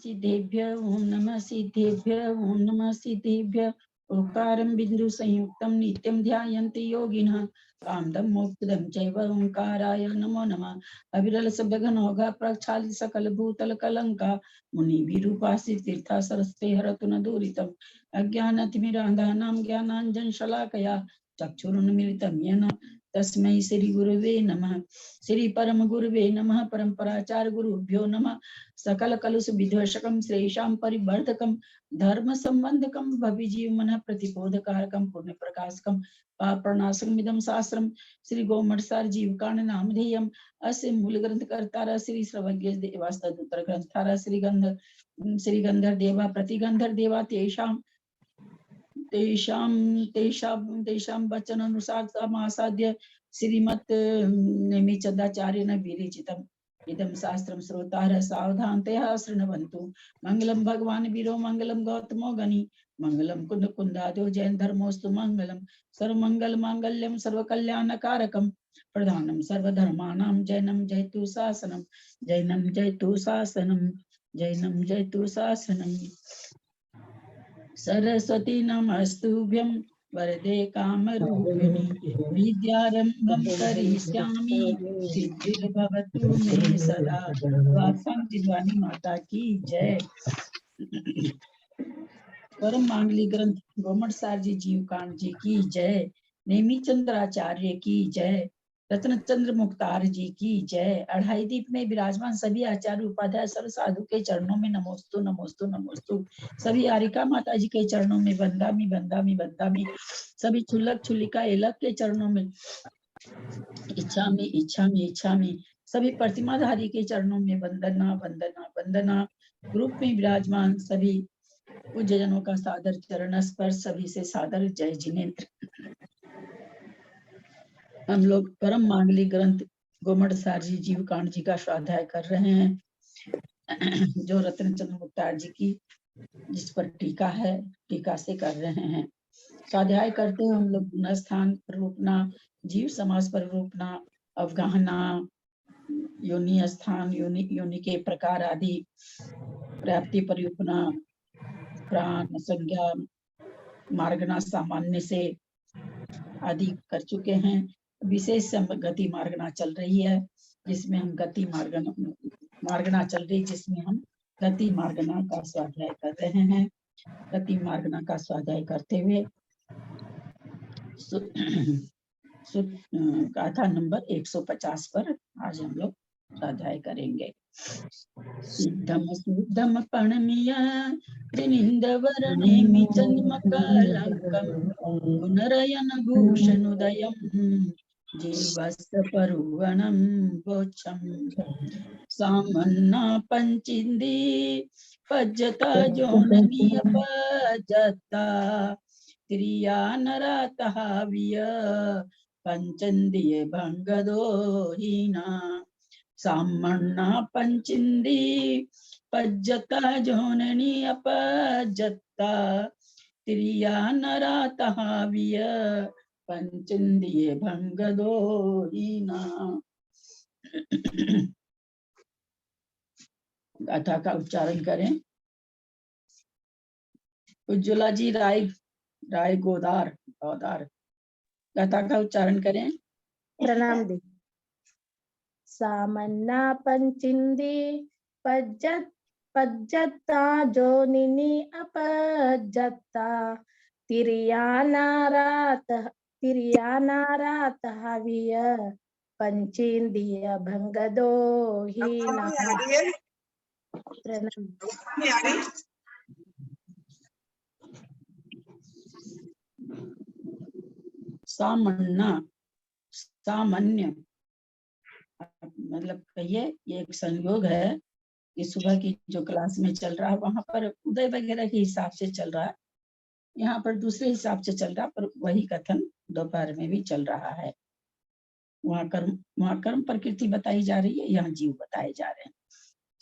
सिद्धेभ्य ओम नमः सिद्धेभ्य ओम नमः सिद्धेभ्य। ओंकारं बिंदु संयुक्तं नित्यं ध्यायन्ति योगिनः कामदं मोक्षदं चैव ओंकाराय नमो नमः। अविरल सभ्यघनौघ प्रक्षालित सकल भूतल कलंका मुनि विरूपासि तीर्था सरस्ते हरतु न दूरितम् अज्ञानतिमिरान्धानां ज्ञानाञ्जन शलाकया चक्षुरुन्मीलितं येन तस्मै श्री गुरुवे नमः। श्री परम गुरुवे नमः। परम्पराचार्य गुरुभ्यो नमः। सकल कलुष विध्वंसकं श्रेषां परिवर्धकं धर्म संबंधकं भविजीव मन प्रतिबोधकारकं पुण्य प्रकाशकं पापनाशकमिदं शास्त्रं श्री गोमठसार जीवकांड नामधेयम् अस्य मूल ग्रंथ कर्तारा श्री श्रवज्ञ देवास्तुतर ग्रंथारा श्री गंधर देवा प्रतिगंधर देवा तेषां वचन अनुसार समासाद्य श्रीमत् नेमिचंदाचार्येण विरचितम् इदं शास्त्रं श्रोतारः सावधानतया शृण्वन्तु। मंगलम भगवान वीरो मंगलम गौतमो गणि मंगलम कुंद कुंदादो जैन धर्मोस्तु मंगलम सर्वमंगल मांगल्यम सर्वकल्याणकारकम प्रधानम सर्वधर्माणां जैनम जयतु शासनम जैनम जयतु शासनम जैनम जयतु शासनम। सरस्वती नमस्तुभ्यं वरदे कामरूपिणि विद्यारंभं करिष्यामि सिद्धिर्भवतु मे सदा। वाणी माता की जय। परम मांगलिक ग्रंथ गोमठसार जी जीवकांड जी की जय। नेमिचंद्राचार्य की जय। रत्नचंद्र मुक्तार जी की जय। अढ़ाई दीप में विराजमान सभी आचार्य उपाध्याय सर्व साधु के चरणों में नमोस्तु नमोस्तु नमोस्तु। सभी आरिका माता जी के चरणों में बंदामी बंदामी बंदामी। सभी छुल्लक छुल्लिका एलक के चरणों में इच्छा में इच्छा में इच्छा में। सभी प्रतिमाधारी के चरणों में वंदना वंदना वंदना। ग्रुप में विराजमान सभी पूज्य जनों का सादर चरण स्पर्श। सभी से सादर जय जिनेन्द्र। हम लोग परम मांगलिक ग्रंथ गोमठसार जी जीवकांड जी का स्वाध्याय कर रहे हैं जो रत्नचंद्र मुक्तार जी की जिस पर टीका है, टीका से कर रहे हैं। स्वाध्याय करते हैं हम लोग गुणस्थान रूपना, जीव समास पर रूपना, अवगाहना, योनि स्थान, योनि के प्रकार आदि, प्राप्ति परिरूपना, प्राण संज्ञा, मार्गना सामान्य से आदि कर चुके हैं। विशेष गति मार्गना चल रही है जिसमें हम गति मार्गना चल रही जिसमें हम गति मार्गना का स्वाध्याय कर रहे हैं। गति मार्गना का स्वाध्याय करते हुए गाथा नंबर 150 पर आज हम लोग स्वाध्याय करेंगे। सिद्धम शुद्धम पणमिया त्रिनिंदवरनेमि चंद्रमकलंकम गुणरयन भूषणोदयम् जीवस्य परुवणं वोचम् सामन्ना पंचिंदी पज्जता जोननीय पज्जता त्रिया नरातः विय पंचंदीय भंगदोहीना सामन्ना पंचिंदी पज्जता जोननी अपज्जता त्रिया नरातः विय पंचंदीय भंगदोहीना। गाथा का उच्चारण करें। उज्ज्वला जी राय गोदार गाथा का उच्चारण करें। प्रणाम दी। सामन्ना पंचिंदी पज्जता जोनिनी अपज्जता तिरियानारात हविय पंचिंदिय भंगदोहीना। सामान्य मतलब कहिए ये एक संयोग है कि सुबह की जो क्लास में चल रहा है वहां पर उदय वगैरह के हिसाब से चल रहा है, यहाँ पर दूसरे हिसाब से चल रहा है, पर वही कथन दोपहर में भी चल रहा है। वहाँ कर्म प्रकृति बताई जा रही है, यहाँ जीव बताए जा रहे हैं।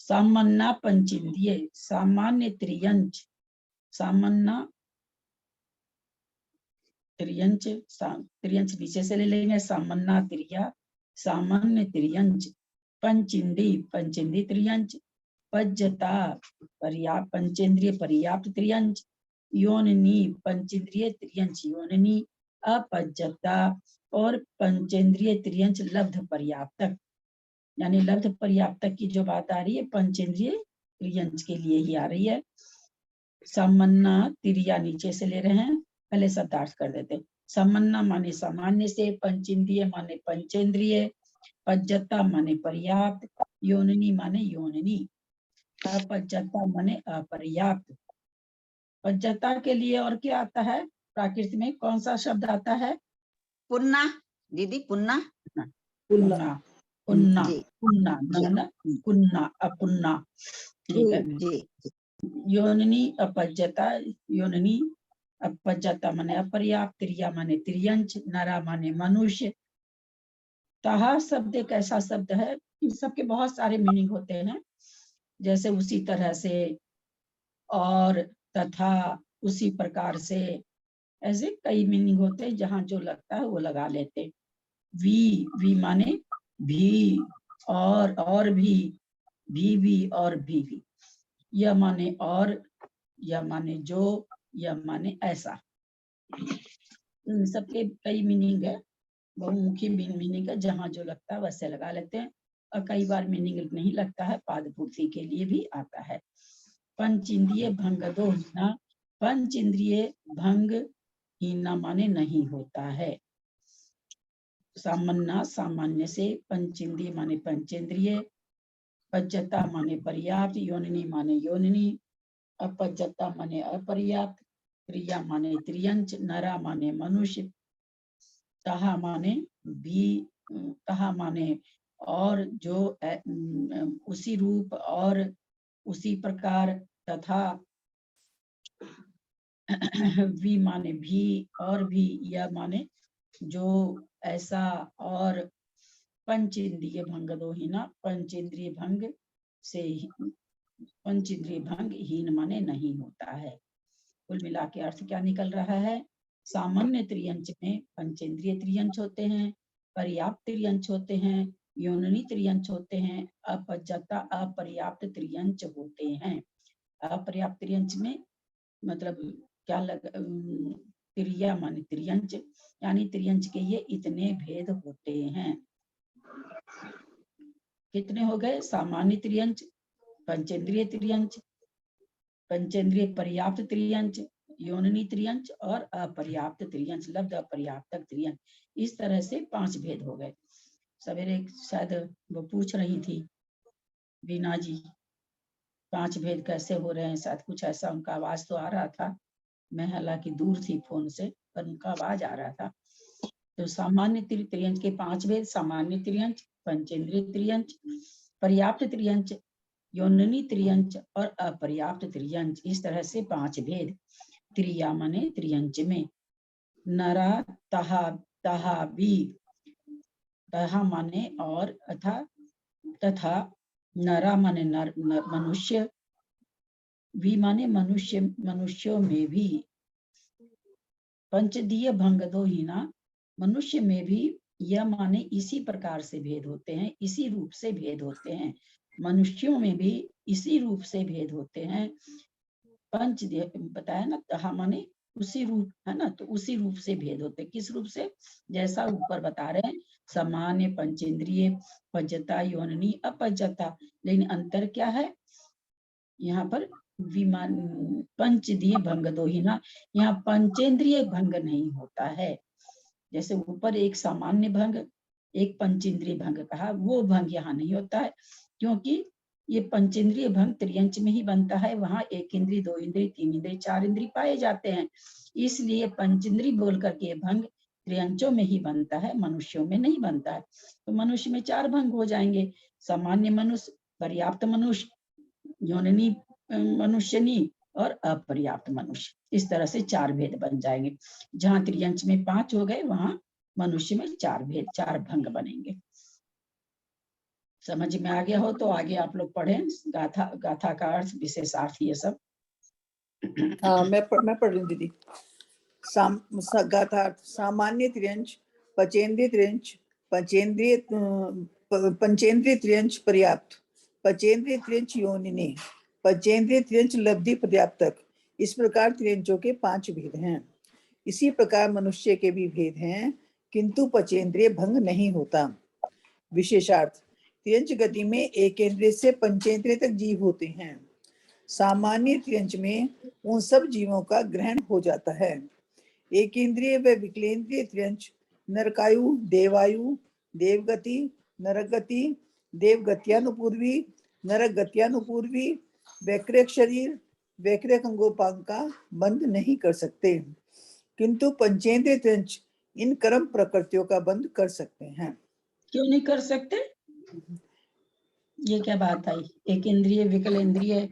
सामान्य पंचिंदीय सामान्य त्रियंच, सामान्य त्रियंच, त्रियंच नीचे से ले लेंगे। सामान्य त्रिया, सामान्य त्रियंच, पंचिंदी पंचिंदी त्रियंच, अपज्यता पर्याप्त पंचेंद्रिय पर्याप्त त्रियंच, योनिनी पंचेंद्रिय त्रियंच योनिनी, अपज्यता और पंचेंद्रिय त्रियंच लब्ध पर्याप्तक, यानी लब्ध पर्याप्तक की जो बात आ रही है पंचेंद्रिय त्रियंच के लिए ही आ रही है। सामन्ना तिरिया नीचे से ले रहे हैं, पहले शब्दार्थ कर देते हैं। सामन्ना माने सामान्य से, पंचेंद्रिय माने पंचेंद्रिय, पज्जता माने पर्याप्त, योनिनी माने योनिनी, अपज्जता माने अपर्याप्त। पज्जता के लिए और क्या आता है? प्राकृत में कौन सा शब्द आता है? पुन्ना दीदी, पुन्ना पुन्ना, पुन्ना, जी पुन्ना, न पुन्ना, अपुन्ना, ठीक है। जी। योनिनी अपज्जता, योनिनी अपज्जता माने अपर्याप्त, त्रिया माने त्रियंच, नरा माने मनुष्य। तहा शब्द एक ऐसा शब्द है, इन सबके बहुत सारे मीनिंग होते हैं, जैसे उसी तरह से, और, तथा, उसी प्रकार से, ऐसे कई मीनिंग होते हैं, जहां जो लगता है वो लगा लेते। वी माने भी, और भी और भी, यह माने और, यह माने जो, यह माने ऐसा। इन सबके कई मीनिंग है, बहुमुखी मीनिंग है, जहां जो लगता है वैसे लगा लेते हैं, और कई बार मीनिंग नहीं लगता है, पाद पूर्ति के लिए भी आता है। पंच इंद्रिय भंग दो हीना, पंच इंद्रिय भंग हीना माने नहीं होता है। सामान्य सामान्य से, पंचेंद्रिय माने पंचेंद्रिय, पज्जता माने पर्याप्त, योनिनी माने योनिनी, अपज्जता माने अपर्याप्त, त्रिया माने त्रियंच, नरा माने मनुष्य, तहा माने भी, तहा माने और जो उसी रूप और उसी प्रकार, तथा वी माने भी और भी, यह माने जो ऐसा, और पंचेंद्रिय भंग दो हीना, पंचेंद्रिय भंग से, पंचेंद्रिय भंग हीन माने नहीं होता है। कुल मिला के अर्थ क्या निकल रहा है? सामान्य त्रियंच में पंचेंद्रिय त्रियंच होते हैं, पर्याप्त त्रियंच होते हैं, योनिनी त्रियंच होते हैं, अपज्जता अपर्याप्त त्रियंच होते हैं। अपर्याप्त त्रियंच में मतलब क्या त्रिया माने त्रियंच, यानी त्रियंच के ये इतने भेद होते हैं। कितने हो गए? सामान्य त्रियंच, पंचेंद्रिय त्रियंच, पंचेंद्रिय पर्याप्त त्रियंच, योनिनी त्रियंच और अपर्याप्त त्रियंच, लब्ध अपर्याप्त त्रियंच। इस तरह से 5 भेद हो गए। सवेरे शायद वो पूछ रही थी बीना जी, 5 भेद कैसे हो रहे हैं, शायद कुछ ऐसा उनका आवाज तो आ रहा था, मैं हालांकि दूर थी फोन से, पर उनका आवाज आ रहा था। तो सामान्य त्रियंच के 5 भेद, सामान्य त्रियंच, पंचेंद्रिय त्रियंच, पर्याप्त त्रियंच, योनिनी त्रियंच और अपर्याप्त त्रियंच, इस तरह से 5 भेद। त्रिया माने त्रियंच में, नरा, तहा, तहा भी, तहा माने और, तथा, नरा माने नर, मनुष्य, भी माने मनुष्य, मनुष्यों में भी, पंचदीय भंग दो हीना, मनुष्य में भी, यह माने इसी प्रकार से भेद होते हैं, इसी रूप से भेद होते हैं, मनुष्यों में भी इसी रूप से भेद होते हैं। पंच बताया ना, तहा माने उसी रूप है ना, तो उसी रूप से भेद होते, किस रूप से? जैसा ऊपर बता रहे हैं, सामान्य, पंचेंद्रिय, पज्जता, योनिनी, अपज्जता, लेकिन अंतर क्या है यहाँ पर? विमान पंचदीय भंग दो ही ना, यहाँ पंचेंद्रिय भंग नहीं होता है। जैसे ऊपर एक सामान्य भंग, एक पंचेंद्रिय भंग कहा, वो भंग यहाँ नहीं होता है, क्योंकि ये पंचेंद्रिय भंग त्रियंच में ही बनता है, वहां 1 इंद्रिय, 2 इंद्रिय, 3 इंद्रिय, 4 इंद्रिय पाए जाते हैं, इसलिए पंचेंद्रिय बोल करके ये भंग त्रियंचों में ही बनता है, मनुष्यों में नहीं बनता है। तो मनुष्य में 4 भंग हो जाएंगे, सामान्य मनुष्य, पर्याप्त मनुष्य, योनिनी मनुष्यनी और अपर्याप्त मनुष्य, इस तरह से 4 भेद बन जाएंगे। जहां त्रियंच में 5 हो गए, वहां मनुष्य में 4 भेद, 4 भंग बनेंगे। समझ में आ गया हो तो आगे आप लोग पढ़ें, गाथा का अर्थ, विशेषार्थ, ये सब। मैं पढ़ रही हूँ दीदी। गाथा, सामान्य त्रियंच, पंचेंद्रिय त्रियंच, पंचेंद्रिय त्रियंच पर्याप्त, पचेंद्रिय त्रियंच योनिनी, पचेंद्रिय त्रियंच लब्धि पर्याप्तक। इस प्रकार त्रियंचों के 5 भेद हैं। इसी प्रकार मनुष्य के भी भेद हैं, किंतु पचेंद्रिय भंग नहीं होता। विशेषार्थ, त्रियंच गति में एकेंद्रिय से पंचेंद्रिय तक जीव होते हैं। सामान्य त्रियंच में उन सब जीवों का ग्रहण हो जाता है। एकेंद्रिय व विकलेंद्रिय त्रियंच नरकायु, देवायु, देवगति, नरगति, देवगत्यानुपूर्वी, नरगत्यानुपूर्वी, वैकृक शरीर, वैकृक अंगोपांग का बंध नहीं कर सकते, किंतु पंचेंद्रिय त्रियंच इन कर्म प्रकृतियों का बंध कर सकते हैं। क्यों नहीं कर सकते? ये क्या बात आई? एक इंद्रिय, विकलेंद्रिय,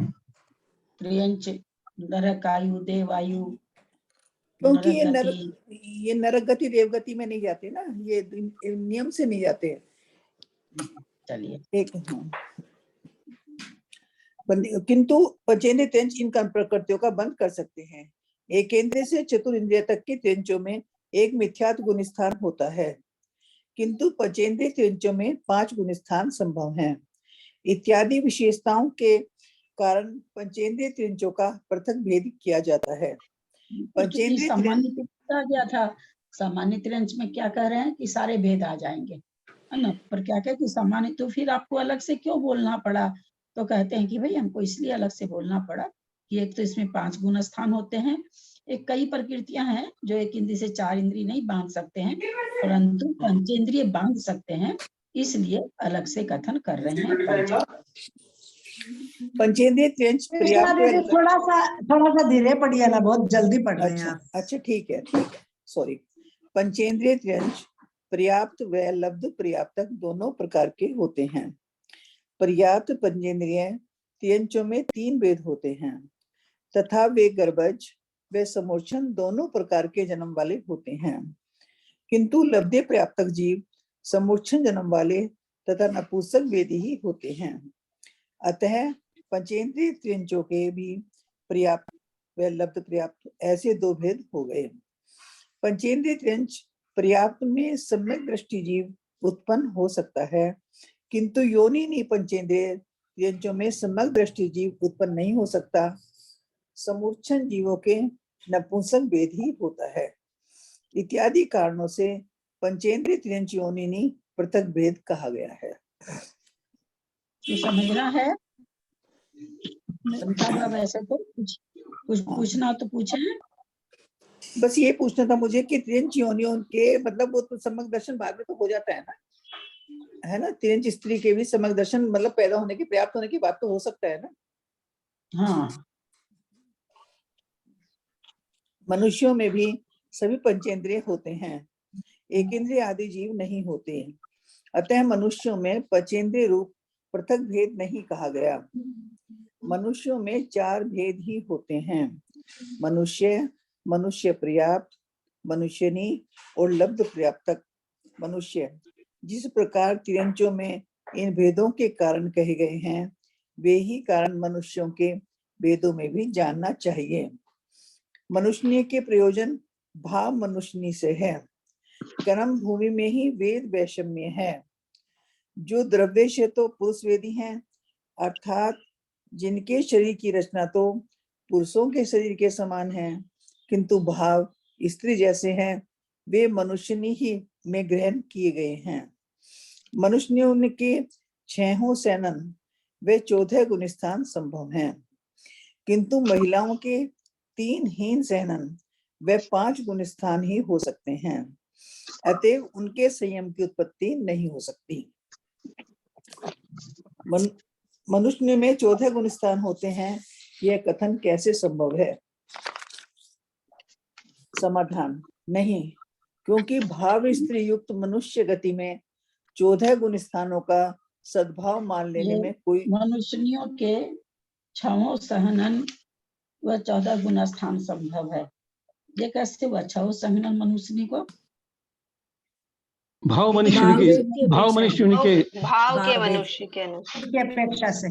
त्रियंच, नरकायु, देवायु, क्योंकि नरगति। ये नरगति देवगति में नहीं जाते ना, ये नियम से नहीं जाते। चलिए, एक किंतु पंचेंद्रिय त्रियंच इन कर्म प्रकृतियों का बंध कर सकते हैं। एकेंद्रिय से चतुरिंद्रिय तक के त्रियंचों में एक मिथ्यात्व गुण स्थान होता है, किंतु पंचेंद्रिय त्रियंचों में 5 गुण स्थान संभव हैं। इत्यादि विशेषताओं के कारण पंचेंद्रिय त्रियंचों का पृथक भेद किया जाता है। पंचेंद्रिय सामान्य त्रियंच आ गया था। सामान्य त्रियंच में क्या कह रहे हैं कि सारे भेद आ जाएंगे, है ना? पर क्या कहे कि सामान्य, तो फिर आपको अलग से क्यों बोलना पड़ा? तो कहते हैं कि भाई हमको इसलिए अलग से बोलना पड़ा कि एक तो इसमें 5 गुण स्थान होते हैं, एक कई प्रकृतियां हैं जो एक इंद्रिय से 4 इंद्रिय नहीं बांध सकते हैं, परंतु पंचेंद्रिय बांध सकते हैं, इसलिए अलग से कथन कर रहे हैं। पंचेंद्रिय त्रियंच पर्याप्त। थोड़ा सा धीरे पढ़िए ना, बहुत जल्दी पढ़ रहे हैं आप। अच्छा ठीक है, सॉरी। पंचेंद्रिय त्रियंच पर्याप्त व लब्ध पर्याप्तक दोनों प्रकार के होते हैं। पर्याप्त पंचेंद्रिय त्रियंचों में 3 भेद होते हैं तथा वे गर्भज व समोर्चन दोनों प्रकार के जन्म वाले होते हैं, किंतु लब्धे पर्याप्तक जीव समोर्चन जन्म वाले तथा नपुंसक वेदी ही होते हैं। अतः पंचेंद्रिय त्रियंचों के भी पर्याप्त व लब्ध पर्याप्त ऐसे 2 भेद हो गए। पंचेंद्रिय त्रियंच पर्याप्त में सम्यक दृष्टि जीव उत्पन्न हो सकता है, किंतु योनिनी पंचेंद्रिय त्रियंचों में सम्यक दृष्टि जीव उत्पन्न नहीं हो सकता। समूर्छन जीवों के नपुंसक भेद ही होता है। इत्यादि कारणों से पंचेंद्रिय त्रियंच योनिनी पृथक भेद कहा गया है। तो समझना है, समझा वैसे तो कुछ पूछना तो पूछे। बस ये पूछना था मुझे कि त्रियंच योनियों के मतलब वो तो सम्यक दर्शन बाद में तो हो जाता है ना, है ना? त्रियंच स्त्री के भी सम्यक दर्शन मतलब पैदा होने की, पर्याप्त होने की बात तो हो सकता है ना। हाँ, मनुष्यों में भी सभी पंचेंद्रिय होते हैं, एकेंद्रिय आदि जीव नहीं होते। अतः मनुष्यों में पंचेंद्रिय रूप पृथक भेद नहीं कहा गया। मनुष्यों में 4 भेद ही होते हैं, मनुष्य, मनुष्य पर्याप्त, मनुष्यनी और लब्ध पर्याप्तक। मनुष्य जिस प्रकार त्रियंचों में इन भेदों के कारण कहे गए हैं, वे ही कारण मनुष्यों के भेदों में भी जानना चाहिए। मनुष्य के प्रयोजन भाव मनुष्यनी से है। कर्म भूमि में ही वेद वैषम्य है। जो द्रव्य से तो पुरुष वेदी हैं, अर्थात जिनके शरीर की रचना तो पुरुषों के शरीर के समान है, किंतु भाव स्त्री जैसे हैं, वे मनुष्यनी ही में ग्रहण किए गए हैं। मनुष्यों के 6 सैनन वे 14 गुणस्थान संभव हैं, किंतु महिलाओं के 3 हीन सैनन वे 5 गुणस्थान ही हो सकते हैं। अतएव उनके संयम की उत्पत्ति नहीं हो सकती। मनुष्य में 14 गुणस्थान होते हैं, यह कथन कैसे संभव है? समाधान नहीं, क्योंकि भाव स्त्री युक्त मनुष्य गति में 14 गुण स्थानों का सद्भाव मान लेने में कोई मनुष्यों के 6 सहनन व 14 गुण स्थान संभव है। ये कैसे हुआ 6 सहनन मनुष्य को? भाव मनुष्य के मनुष्य के अपेक्षा से।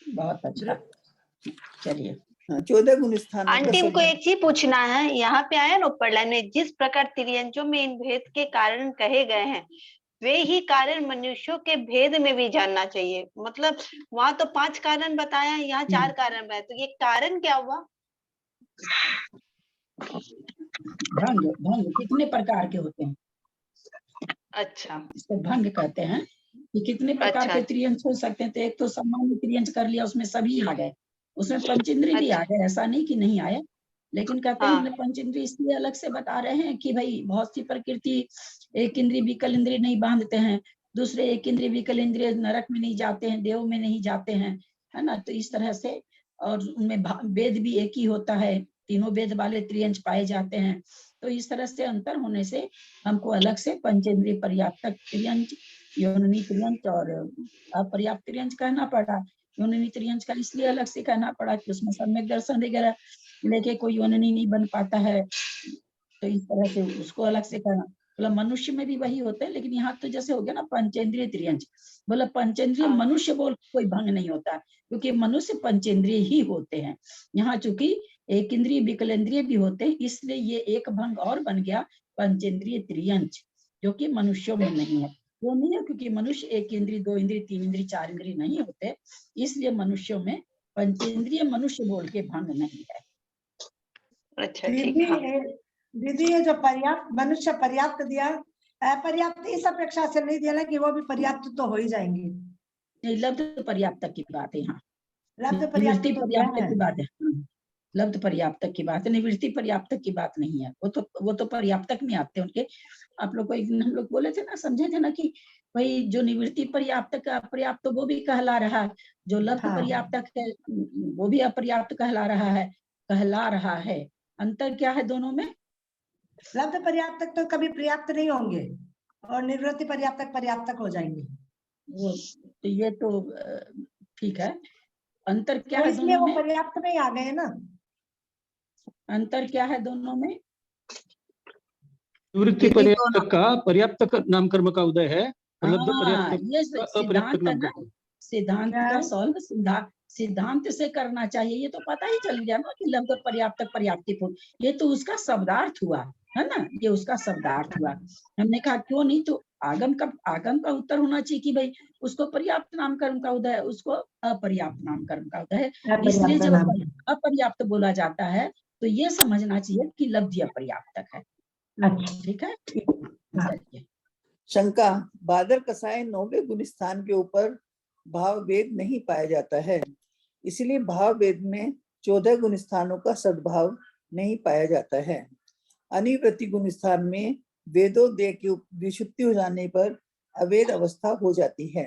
बहुत अच्छा, चलिए। 14 गुण स्थान। आंटी को एक चीज पूछना है, यहाँ पे आया ना ऊपर लाइन में, जिस प्रकार त्रियंचों में इन भेद के कारण कहे गए हैं, वे ही कारण मनुष्यों के भेद में भी जानना चाहिए। मतलब वहां तो 5 कारण बताया, यहाँ 4 कारण बताया, तो ये कारण क्या हुआ? भंग भंग कितने प्रकार के होते हैं, अच्छा इसको भंग कहते हैं कि कितने प्रकार अच्छा के त्रियंश हो सकते हैं। तो एक तो सामान्य त्रियंश कर लिया, उसमें सभी आ गए, उसमें पंचेंद्रिय भी आ अच्छा गए, ऐसा नहीं कि नहीं आए। लेकिन कहते हैं हाँ हमने पंचेंद्रिय इसलिए अलग से बता रहे हैं कि भाई बहुत सी प्रकृति एक इंद्रिय विकल इंद्रिय नहीं बांधते हैं, दूसरे एक इंद्रिय विकल इंद्रिय नरक में नहीं जाते हैं, देव में नहीं जाते हैं, है ना। तो इस तरह से, और उनमें वेद भी एक ही होता है, तीनों वेद वाले त्रियंश पाए जाते हैं। तो इस तरह से अंतर होने से हमको अलग से पंचेंद्रिय पर्याप्तक त्रियंश, योनिनी त्रियंश और अपर्याप्त त्रियंश कहना पड़ा। योनिनी त्रियंश का इसलिए अलग से कहना पड़ा कि उसमें सम्यक दर्शन वगैरह लेके कोई योनिनी नहीं बन पाता है, तो इस तरह से उसको अलग से कहना। मतलब मनुष्य में भी वही होता है, लेकिन यहाँ तो जैसे हो गया ना पंचेंद्रिय त्रियंश, बोला पंचेंद्रिय हाँ मनुष्य बोल कोई भंग नहीं होता, क्योंकि मनुष्य पंचेंद्रिय ही होते हैं। यहाँ चूंकि एक इंद्रिय विकलेंद्रिय भी होते हैं, इसलिए ये एक भंग और बन गया पंचेंद्रिय त्रियंश, जो कि मनुष्यों में नहीं है। वो नहीं है क्योंकि मनुष्य एक इंद्रिय, दो इंद्रिय, तीन इंद्रिय, चार इंद्रिय नहीं होते, इसलिए मनुष्यों में पंचेंद्रिय मनुष्य बोल के भंग नहीं है। अच्छा ठीक दीदी हाँ दीदी, ये जो पर्याप्त मनुष्य पर्याप्त दिया, अपर्याप्त इस अपेक्षा से नहीं दिया ना कि वो भी पर्याप्त तो हो ही जाएंगे। नहीं, लब्ध पर्याप्त की बात है यहाँ, लब्ध पर्याप्त निवृत्ति तो दिया पर्याप्त है। की बात है। लब्ध पर्याप्तक की बात है, निवृत्ति पर्याप्तक की बात नहीं है। वो तो पर्याप्तक में आते हैं उनके। आप लोग को एक दिन हम लोग बोले थे ना, समझे थे ना कि भाई जो निवृत्ति पर्याप्तक अपर्याप्त वो भी कहला रहा है, जो लब्ध हाँ। पर्याप्तक है वो भी अपर्याप्त कहला रहा है। अंतर क्या है दोनों में? लब्ध पर्याप्तक तो कभी पर्याप्त नहीं होंगे और निवृत्ति पर्याप्तक पर्याप्तक हो जाएंगे। वो तो ये तो ठीक है। अंतर क्या तो है इसलिए दोनों वो में? पर्याप्त में ही आ गए ना। अंतर क्या है दोनों में? निवृत्ति दीदी पर्याप्तक का पर्याप्तक नाम कर्म का उदय है, मतलब हाँ, पर्याप्तक ये का अपर्याप्तक सिद्धांत है नाम ना, कर्म। सिद्धांत क्या का है? सॉल्व सिद्धांत से करना चाहिए। ये तो पता ही चल गया ना कि लब्ध पर्याप्तक पर्याप्ति पूर्ण, ये तो उसका शब्दार्थ हुआ, है ना, ये उसका शब्दार्थ हुआ। हमने कहा क्यों नहीं, तो आगम का उत्तर होना चाहिए कि भाई उसको पर्याप्त नाम कर्म का उदय है, उसको अपर्याप्त नाम कर्म का उदय है। इसलिए अपर्याप्त जब नाम। अपर्याप्त बोला जाता है तो ये समझना चाहिए कि लब्ध अपर्याप्तक है। अच्छा ठीक है, हाँ। चलिए। शंका, बादर कसाय 9वें गुण स्थान के ऊपर भाव वेद नहीं पाया जाता है, इसलिए भाव वेद में 14 गुण स्थानों का सद्भाव नहीं पाया जाता है। अनिवृत्ति गुण स्थान में वेदोदय की विशुद्धि हो जाने पर अवेद अवस्था हो जाती है।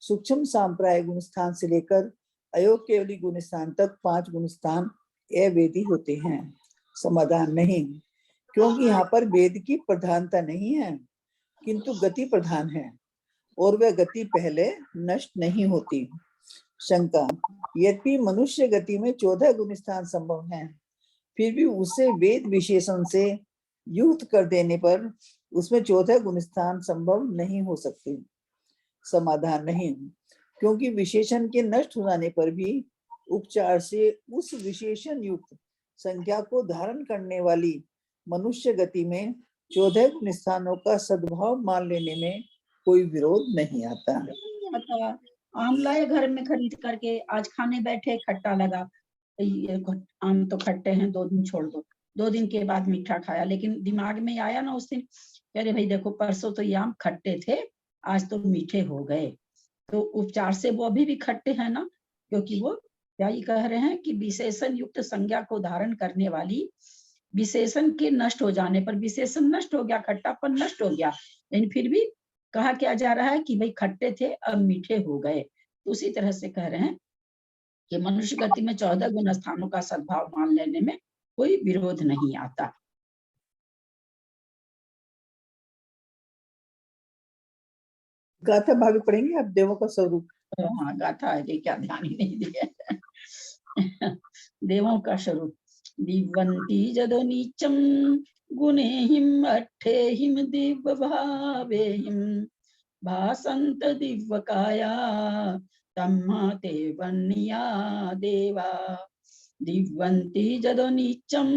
सूक्ष्म सांप्राय गुण स्थान से लेकर अयोग केवली गुण स्थान तक 5 गुण स्थान अवेदी होते हैं। समाधान नहीं, क्योंकि यहाँ पर वेद की प्रधानता नहीं है, किंतु गति प्रधान है और वह गति पहले नष्ट नहीं होती। शंका, यद्यपि मनुष्य गति में 14 गुण स्थान संभव हैं, फिर भी उसे वेद विशेषण से युक्त कर देने पर उसमें 14 गुण स्थान संभव नहीं हो सकते। समाधान नहीं, क्योंकि विशेषण के नष्ट हो जाने पर भी उपचार से उस विशेषण युक्त संख्या को धारण करने वाली मनुष्य गति में 14 गुण स्थानों का सद्भाव मान लेने में कोई विरोध नहीं आता। आम लाए घर में खरीद करके, आज खाने बैठे खट्टा लगा, ये आम तो खट्टे हैं, 2 दिन छोड़ दो, 2 दिन के बाद मीठा खाया, लेकिन दिमाग में आया ना उस दिन, अरे भाई देखो परसों तो ये आम खट्टे थे, आज तो मीठे हो गए, तो उपचार से वो अभी भी खट्टे हैं ना, क्योंकि वो क्या ही कह रहे हैं कि विशेषण युक्त संज्ञा को धारण करने वाली, विशेषण के नष्ट हो जाने पर विशेषण नष्ट हो गया, खट्टापन नष्ट हो गया, लेकिन फिर भी कहा क्या जा रहा है कि भाई खट्टे थे अब मीठे हो गए। उसी तरह से कह रहे हैं कि मनुष्य गति में 14 गुण स्थानों का सद्भाव मान लेने में कोई विरोध नहीं आता। गाथा भावी पढ़ेंगे आप, देवों का स्वरूप। हाँ, गाथा है, क्या ध्यान ही नहीं दिया। देवों का स्वरूप, दिव्यंती जदो नीचम गुणेहिम अट्ठेहिम दिव्य भावेहिम भासंत दिव्य काया तम्मा ते वन्निया देवा। दिव्यंती जदो नीचम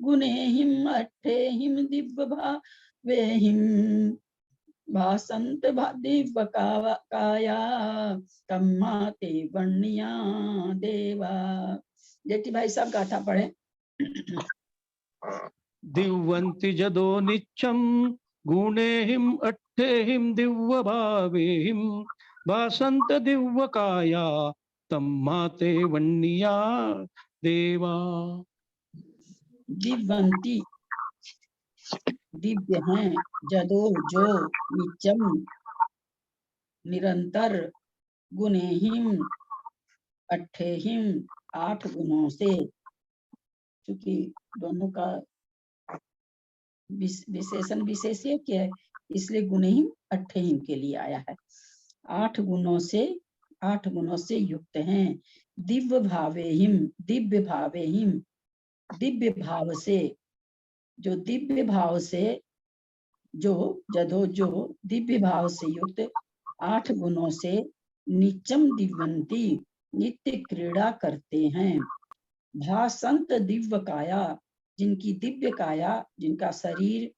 गुणेहिम अट्ठेहिम दिव्य भावेहिम भासंत दिव्य काया तम्माते वर्णिया देवा। जेठी भाई सब गाथा पढ़े। दिव्यन्ति जदो नित्यं गुणेहिम अट्ठेहिम दिव्य भावेहिम भासंत दिव्य काया तम्माते वन्निया देवा। दिव्यंती दिव्य हैं, जदो जो नित्यम निरंतर, गुणेहिम अट्ठेहिम 8 गुणों से, क्योंकि दोनों का विशेषण विशेष्य क्या है, इसलिए गुणेहिम अट्ठेहिम के लिए आया है। 8 गुणों से युक्त हैं। दिव्य भावेहिम दिव्य भाव से, जो दिव्य भाव से जदो जो दिव्य भाव से युक्त 8 गुणों से नित्यम दिव्यंती नित्य क्रीड़ा करते हैं। भासंत दिव्य काया, जिनकी दिव्य काया, जिनका शरीर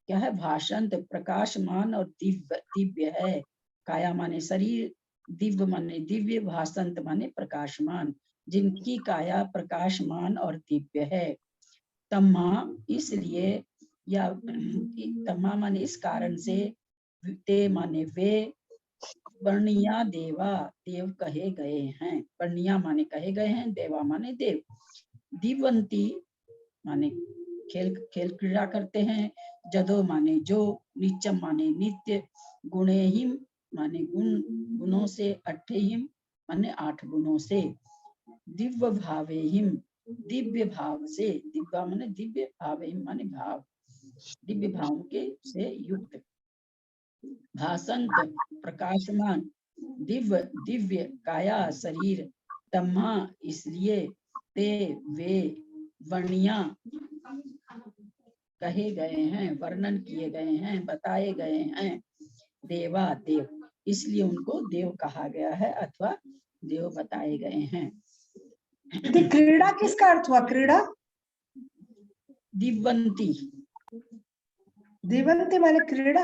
क्या है, भासंत प्रकाशमान और दिव्य है। काया माने शरीर, दिव्य माने दिव्य, भासंत माने प्रकाशमान, जिनकी काया प्रकाशमान और दिव्य है। तम्मा इसलिए, या तम्मा माने इस कारण से, ते माने वे, वर्णिया देवा देव कहे गए हैं। वर्णिया माने कहे गए हैं, देवा माने देव। दिव्यंती माने खेल क्रीड़ा करते हैं। जदो माने जो, नित्यम माने नित्य, गुणेहिम माने गुणों से, अट्ठेहिम माने 8 गुणों से, दिव्य भावेहिम दिव्य भाव से, दिव्य माने दिव्य, भावेहिम माने भाव, दिव्य भाव के से युक्त। भासंत प्रकाशमान, दिव्य काया शरीर, तम्हा इसलिए, ते वे, वर्णिया कहे गए हैं, वर्णन किए गए हैं, बताए गए हैं। देवा देव, इसलिए उनको देव कहा गया है अथवा देव बताए गए हैं। क्रीड़ा किसका अर्थ हुआ? क्रीड़ा दिव्यंती, दिव्यंती माने क्रीड़ा।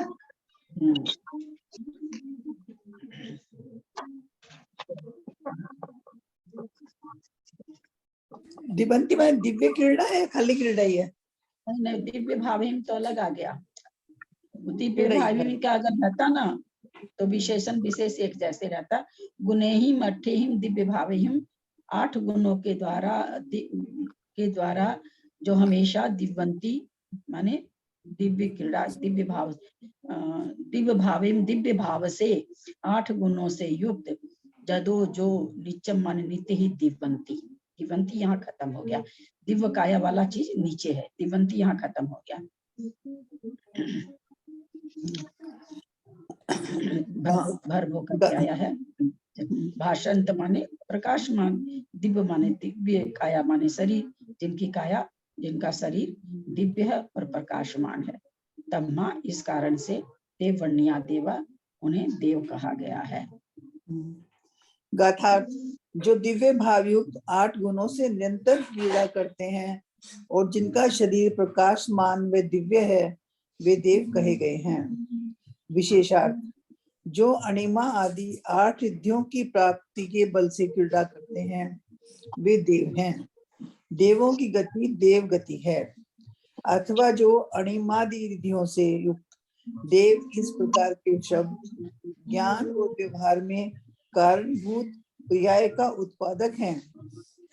दिव्यंती माने दिव्य क्रीड़ा है, खाली क्रीड़ा ही है? नहीं, दिव्य भाविम तो अलग आ गया। दिव्य भाविम का अगर रहता ना तो विशेषण विशेष एक जैसे रहता। गुणेहिम अट्ठेहिम दिव्य भाविम, 8 गुणों के द्वारा जो हमेशा दिव्यंती माने दिव्य क्रीड़ा, दिव्य भाविम दिव्य भाव से 8 गुणों से युक्त, जदो जो नित्यम माने नित्य ही दिव्यंती। दिव्यंती यहाँ खत्म हो गया, दिव्य काया वाला चीज नीचे है, दिव्यंती यहाँ खत्म हो गया। भर भोकर के आया है। भाषंत माने प्रकाशमान, दिव्य माने दिव्य, काया माने शरीर, जिनकी काया, जिनका शरीर दिव्य है और प्रकाशमान है। तम्मा इस कारण से, देव वर्णिया देवा, उन्हें देव कहा गया है। गाथा, जो दिव्य भावयुक्त 8 गुणों से निरंतर क्रीड़ा करते हैं और जिनका शरीर प्रकाशमान व दिव्य है, वे देव कहे गए हैं। विशेषार्थ, जो अणिमा आदि 8 रिद्धियों की प्राप्ति के बल से क्रीड़ा करते हैं, वे देव हैं। देवों की गति देव गति है। अथवा जो अणिमादि रिद्धियों से युक्त देव इस प्रकार के शब्द, ज्ञान और व्यवहार में कारणभूत पर्याय का उत्पादक हैं।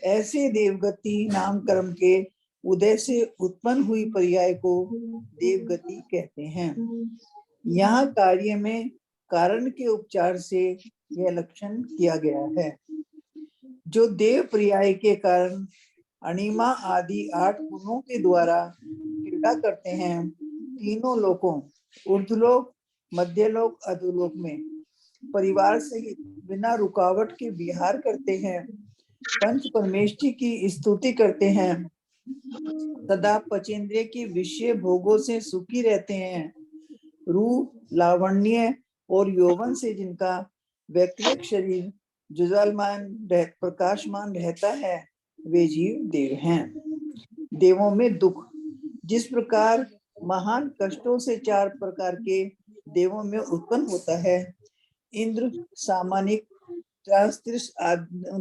ऐसे देवगति नाम कर्म के उदय से उत्पन्न हुई पर्याय को देवगति कहते हैं। यहाँ कार्य में कारण के उपचार से यह लक्षण किया गया है। जो देव पर्याय के कारण अणिमा आदि 8 गुणों के द्वारा क्रीड़ा करते हैं, तीनों लोकों, ऊर्ध्वलोक, मध्यलोक, अधोलोक में परिवार सहित बिना रुकावट के विहार करते हैं, पंच परमेष्ठी की स्तुति करते हैं, सदा पचेंद्रिय के विषय भोगों से सुखी रहते हैं, रूप, लावण्य और यौवन से जिनका व्यक्तिगत शरीर जुजालमान प्रकाशमान रहता है, वे जीव देव हैं। देवों में दुख, जिस प्रकार महान कष्टों से 4 प्रकार के देवों में उत्पन्न होता है। इंद्र, सामानिक,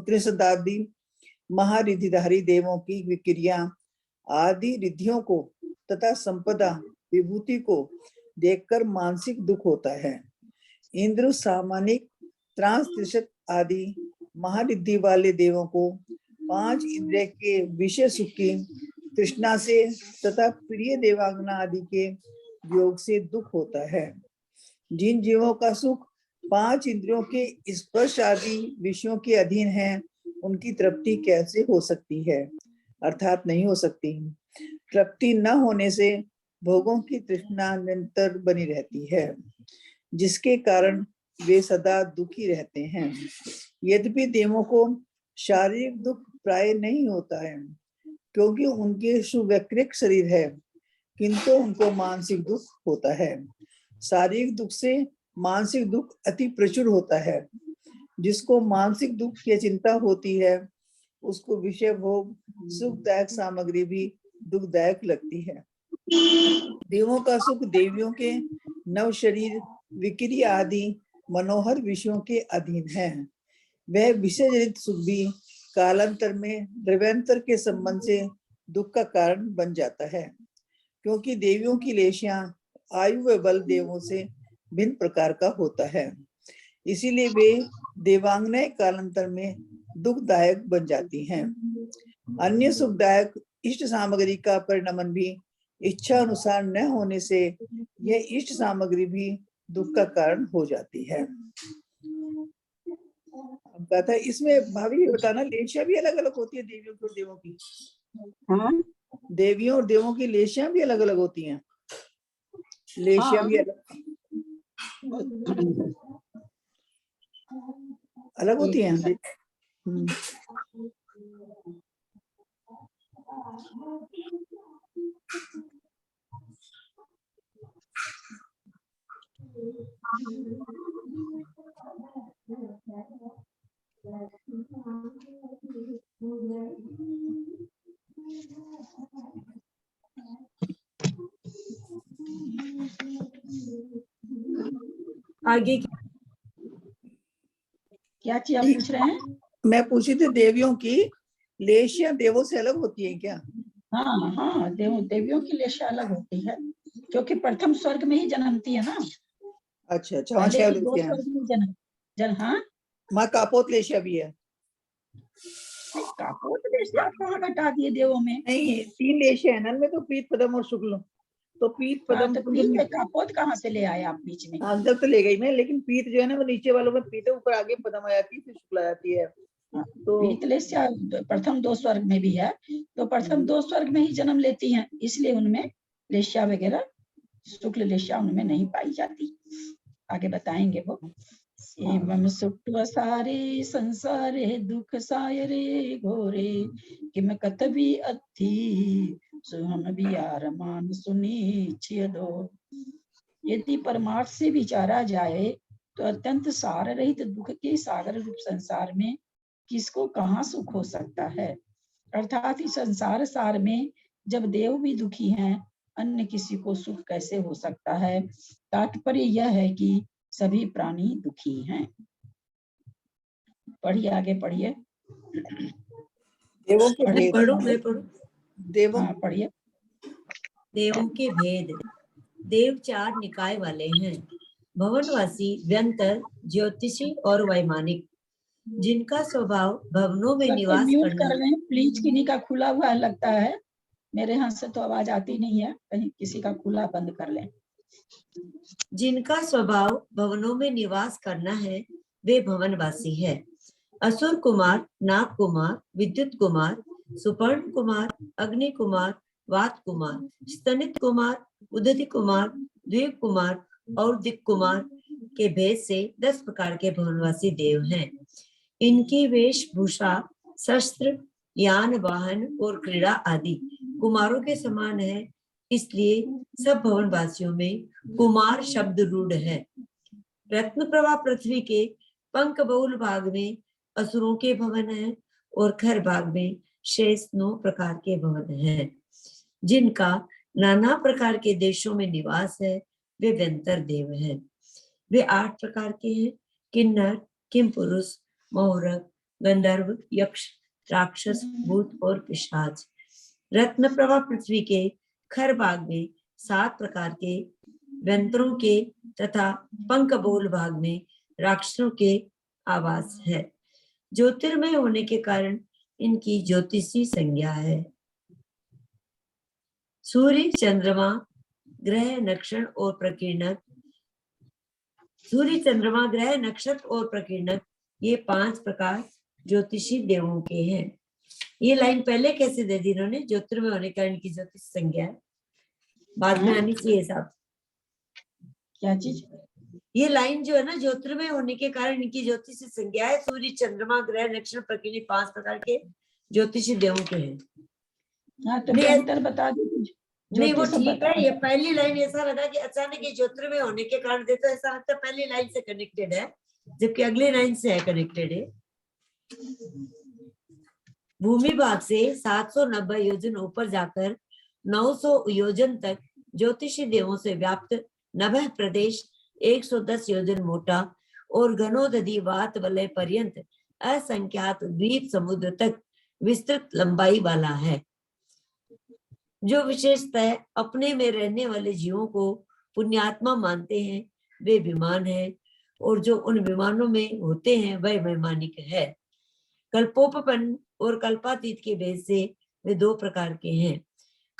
त्रिशदादि महारिधिधारी देवों की विक्रिया आदि रिद्धियों को तथा संपदा विभूति को देखकर मानसिक दुख होता है। इंद्र, सामानिक, त्रांस आदि महारिद्धि वाले देवों को 5 इंद्रिय के विषय सुख की तृष्णा से तथा प्रिय देवांगना आदि के योग से दुख होता है। जिन जीवों का सुख 5 इंद्रियों के स्पर्श आदि विषयों के अधीन है, उनकी तृप्ति कैसे हो सकती है? अर्थात नहीं हो सकती। तृप्ति न होने से भोगों की तृष्णा निरंतर बनी रहती है, जिसके कारण वे सदा दुखी रहते हैं। यद्यपि देवों को शारीरिक दुख प्राय नहीं होता है, क्योंकि उनके सुव्यक्रिक शरीर है, किंतु उनको मानसिक दुख होता है। शारीरिक दुख से मानसिक दुख अति प्रचुर होता है। जिसको मानसिक दुख की चिंता होती है, उसको विषय भोग सुखदायक सामग्री भी दुखदायक लगती है। देवों का सुख देवियों के नव शरीर, विक्री आदि मनोहर विषयों के अधीन है। वह विषय जनित सुख भी कालांतर में द्रव्यांतर के संबंध से दुख का कारण बन जाता है, क्योंकि देवियों की लेशियां आयु व बल देवों से भिन्न प्रकार का होता है। इसीलिए वे देवांगनाएं कालांतर में दुखदायक बन जाती हैं। अन्य सुखदायक इष्ट सामग्री का परिणमन भी इच्छा अनुसार न होने से यह इष्ट सामग्री भी दुख का कारण हो जाती है। अब कहता है इसमें भाभी ये बताना, लेशियां भी अलग अलग होती है देवियों की और देवों की? हाँ देवियों और देवों की लेशियां भी अलग अलग होती हैं। लेशियां भी अलग होती हैं। आगे क्या चीज आप पूछ रहे हैं? मैं पूछी थी देवियों की लेशियां देवों से अलग होती है क्या? हाँ हाँ, देवियों की लेशिया अलग होती है, क्योंकि प्रथम स्वर्ग में ही जन्मती है ना। अच्छा अच्छा, पहले हाँ, ही दो स्वर्ग में जन्म हाँ। माँ कापोत लेशिया भी है। कापोत लेशिया आप कहाँ घटा दिए देवों में? नहीं, 3 लेशिया है ना में, तो पीत, पदम और शुक्ल। तो पीत पदम तो पीत में कापोत कहाँ से ले आए आप बीच में? अंदर तो ले गई मैं, लेकिन पीत जो है ना वो नीचे वालों में पीत है, ऊपर आगे पदम आ जाती है, फिर शुक्ल आ जाती है। तो पीत लेशिया प्रथम 2 स्वर्ग में भी है, तो प्रथम 2 स्वर्ग में ही जन्म लेती हैं, इसलिए उनमें लेशिया वगैरह शुक्ल लेशिया उनमें नहीं पाई जाती। आगे बताएंगे वो। एवं सुख सारे संसारे दुख सायरे घोरे किम कतबी अथि सुहम बियार मान सुनी छियदो। यदि परमार्थ से विचारा जाए तो अत्यंत सार रहित दुख के सागर रूप संसार में किसको कहाँ सुख हो सकता है? अर्थात इस संसार सार में जब देव भी दुखी हैं, अन्य किसी को सुख कैसे हो सकता है? तात्पर्य यह है कि सभी प्राणी दुखी हैं। पढ़िए, आगे पढ़िए। देवों के भेद। मैं पढ़ूं। देवों हाँ पढ़िए। देवों के भेद। देव 4 निकाय वाले हैं, भवनवासी, व्यंतर, ज्योतिषी और वैमानिक, जिनका स्वभाव भवनों में निवास म्यूट करना। कर रहे हैं प्लीज, किन्हीं का खुला हुआ लगता है, मेरे यहाँ से तो आवाज आती नहीं है, कहीं किसी का खुला बंद कर लें। जिनका स्वभाव भवनों में निवास करना है, वे भवनवासी है। असुर कुमार, नाग कुमार, विद्युत कुमार, सुपर्ण कुमार, अग्नि कुमार, वात कुमार, स्तनित कुमार, उदधि कुमार, द्वीप कुमार और दिक् कुमार के भेद से 10 प्रकार के भवनवासी देव हैं। इनकी वेशभूषा, शस्त्र, यान, वाहन और क्रीड़ा आदि कुमारों के समान है, इसलिए सब भवनवासियों में कुमार शब्द रूढ़ है। रत्न प्रभा पृथ्वी के पंख बहुल भाग में असुरों के भवन है और खर भाग में शेष 9 प्रकार के भवन हैं, जिनका नाना प्रकार के देशों में निवास है वे व्यंतर देव हैं। वे 8 प्रकार के हैं: किन्नर, किम पुरुष, मौरक, गंधर्व, यक्ष, राक्षस, भूत और पिशाच। रत्न प्रभा पृथ्वी के खर भाग में 7 प्रकार के व्यंतरों के तथा पंख बोल भाग में राक्षसों के आवास है। ज्योतिर्मय होने के कारण इनकी ज्योतिषी संज्ञा है। सूर्य, चंद्रमा, ग्रह, नक्षत्र और प्रकीर्णक। सूर्य, चंद्रमा, ग्रह, नक्षत्र और प्रकीर्णक, ये 5 प्रकार ज्योतिषी देवों के हैं। ये लाइन पहले कैसे दे दी इन्होंने? ज्योतिर्मय होने का इनकी ज्योतिष संज्ञा है, बाद में आनी चाहिए साहब। क्या चीज? ये लाइन जो है ना, ज्योतिर्मय होने के कारण इनकी ज्योतिष संज्ञा है। सूर्य, चंद्रमा, ग्रह, नक्षत्र, प्रकीर्णक 5 प्रकार के ज्योतिषी देवों के हैं। हाँ तो नहीं, व्यंतर बता दीजिए। नहीं वो ज्योतिष सब ठीक बता है। ये पहली लाइन ऐसा लगा कि अचानक ये ज्योतिर्मय होने के कारण देते, तो ऐसा लगता है पहली लाइन से कनेक्टेड है, जबकि अगली लाइन से है कनेक्टेड है। भूमि भाग से 790 योजन ऊपर जाकर 900 योजन तक ज्योतिषी देवों से व्याप्त नभः प्रदेश 110 योजन मोटा और घनोदधि वात वलय पर्यंत असंख्यात द्वीप समुद्र तक विस्तृत लंबाई वाला है। जो विशेषतः अपने में रहने वाले जीवों को पुण्यात्मा मानते हैं वे विमान हैं, और जो उन विमानों में होते हैं वह वैमानिक है। कल्पोपपन्न और कल्पातीत के भेद से वे 2 प्रकार के हैं।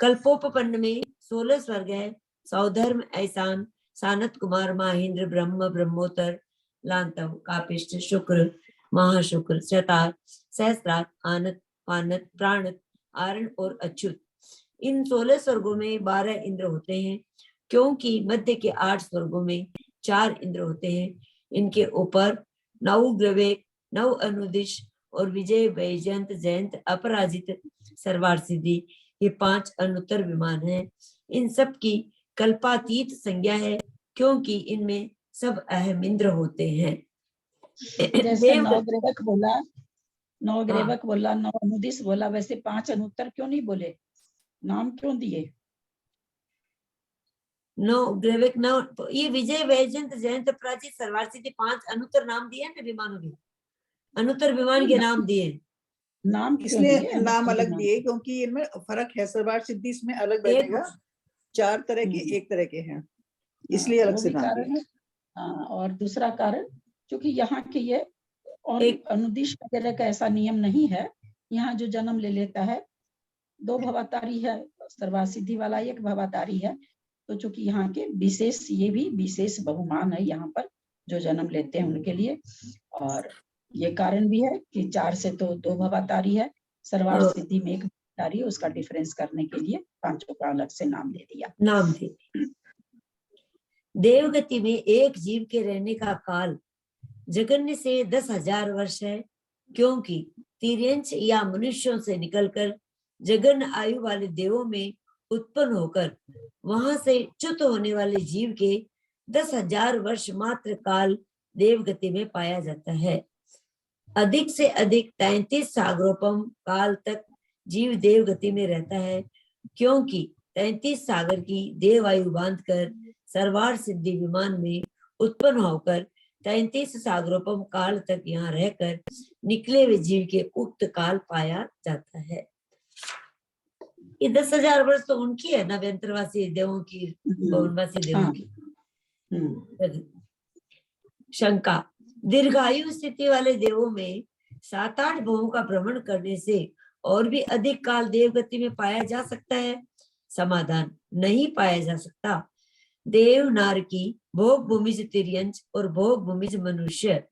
कल्पोपपन्न में 16 स्वर्ग है: सौधर्म, ऐसान, सानत कुमार, महेंद्र, ब्रह्म, ब्रह्मोत्तर, लांतव, कापिष्ट, शुक्र, महाशुक्र, शतार, सहस्त्रार, आनत, पानत, प्राणत, आरण और अच्युत। इन 16 स्वर्गों में 12 इंद्र होते हैं, क्योंकि मध्य के 8 स्वर्गों में 4 इंद्र होते हैं। इनके ऊपर 9 ग्रवेक, 9 अनुदिश और विजय, वैजयंत, जयंत, अपराजित, सर्वार्सिद्धि, ये 5 अनुत्तर विमान हैं। इन सब की कल्पातीत संज्ञा है, क्योंकि इनमें सब अहम इंद्र होते हैं। जैसे 9 ग्रेवक बोला, 9 ग्रेवक बोला, 9 अनुदिश बोला, वैसे 5 अनुत्तर क्यों नहीं बोले? नाम क्यों दिए? 9 ग्रेविक, 9 ये विजय, वैजयंत, जयंत, अपराजित, सर्वार्सिद्धि 5 अनुत्तर नाम दिए ना विमानों के, अनुत्तर विमान के नाम दिए। नाम क्यों इसलिए दिए? नाम अलग दिए क्योंकि इनमें फर्क है। सर्वार सिद्धि इसमें अलग बैठेगा, 4 तरह के, 1 तरह के हैं, इसलिए अलग वो से भी नाम कारण दिया। है। हाँ, और दूसरा कारण क्योंकि यहाँ के ये और अनुदिश वगैरह का ऐसा नियम नहीं है। यहाँ जो जन्म ले लेता है 2 भवातारी है, सर्वासिद्धि वाला 1 भवातारी है, तो चूंकि यहाँ के विशेष, ये भी विशेष बहुमान है यहाँ पर जो जन्म लेते हैं उनके लिए। और ये कारण भी है कि 4 से तो 2 भवातारी है, सर्वार सिद्धि में 1 भवातारी है, उसका डिफरेंस करने के लिए 5 का अलग से नाम दे दिया। नाम दे। देवगति में एक जीव के रहने का काल जगन्य से 10,000 वर्ष है, क्योंकि तिर्यंच या मनुष्यों से निकलकर जगन्य आयु वाले देवों में उत्पन्न होकर वहां से च्युत होने वाले जीव के 10,000 वर्ष मात्र काल देवगति में पाया जाता है। अधिक से अधिक 33 सागरोपम काल तक जीव देवगति में रहता है, क्योंकि 33 सागर की देव आयु बांधकर सर्वार सिद्धि विमान में उत्पन्न होकर 33 सागरोपम काल तक यहाँ रहकर निकले हुए जीव के उक्त काल पाया जाता है। ये 10,000 वर्ष तो उनकी है ना, व्यंतरवासी देवों की, भवनवासी देवों की। शंका: दीर्घायु स्थिति वाले देवों में 7-8 भवों का भ्रमण करने से और भी अधिक काल देवगति में पाया जा सकता है? समाधान: नहीं पाया जा सकता। देव नारकी, भोग भूमिज तिर्यंच और भोग भूमिज मनुष्य,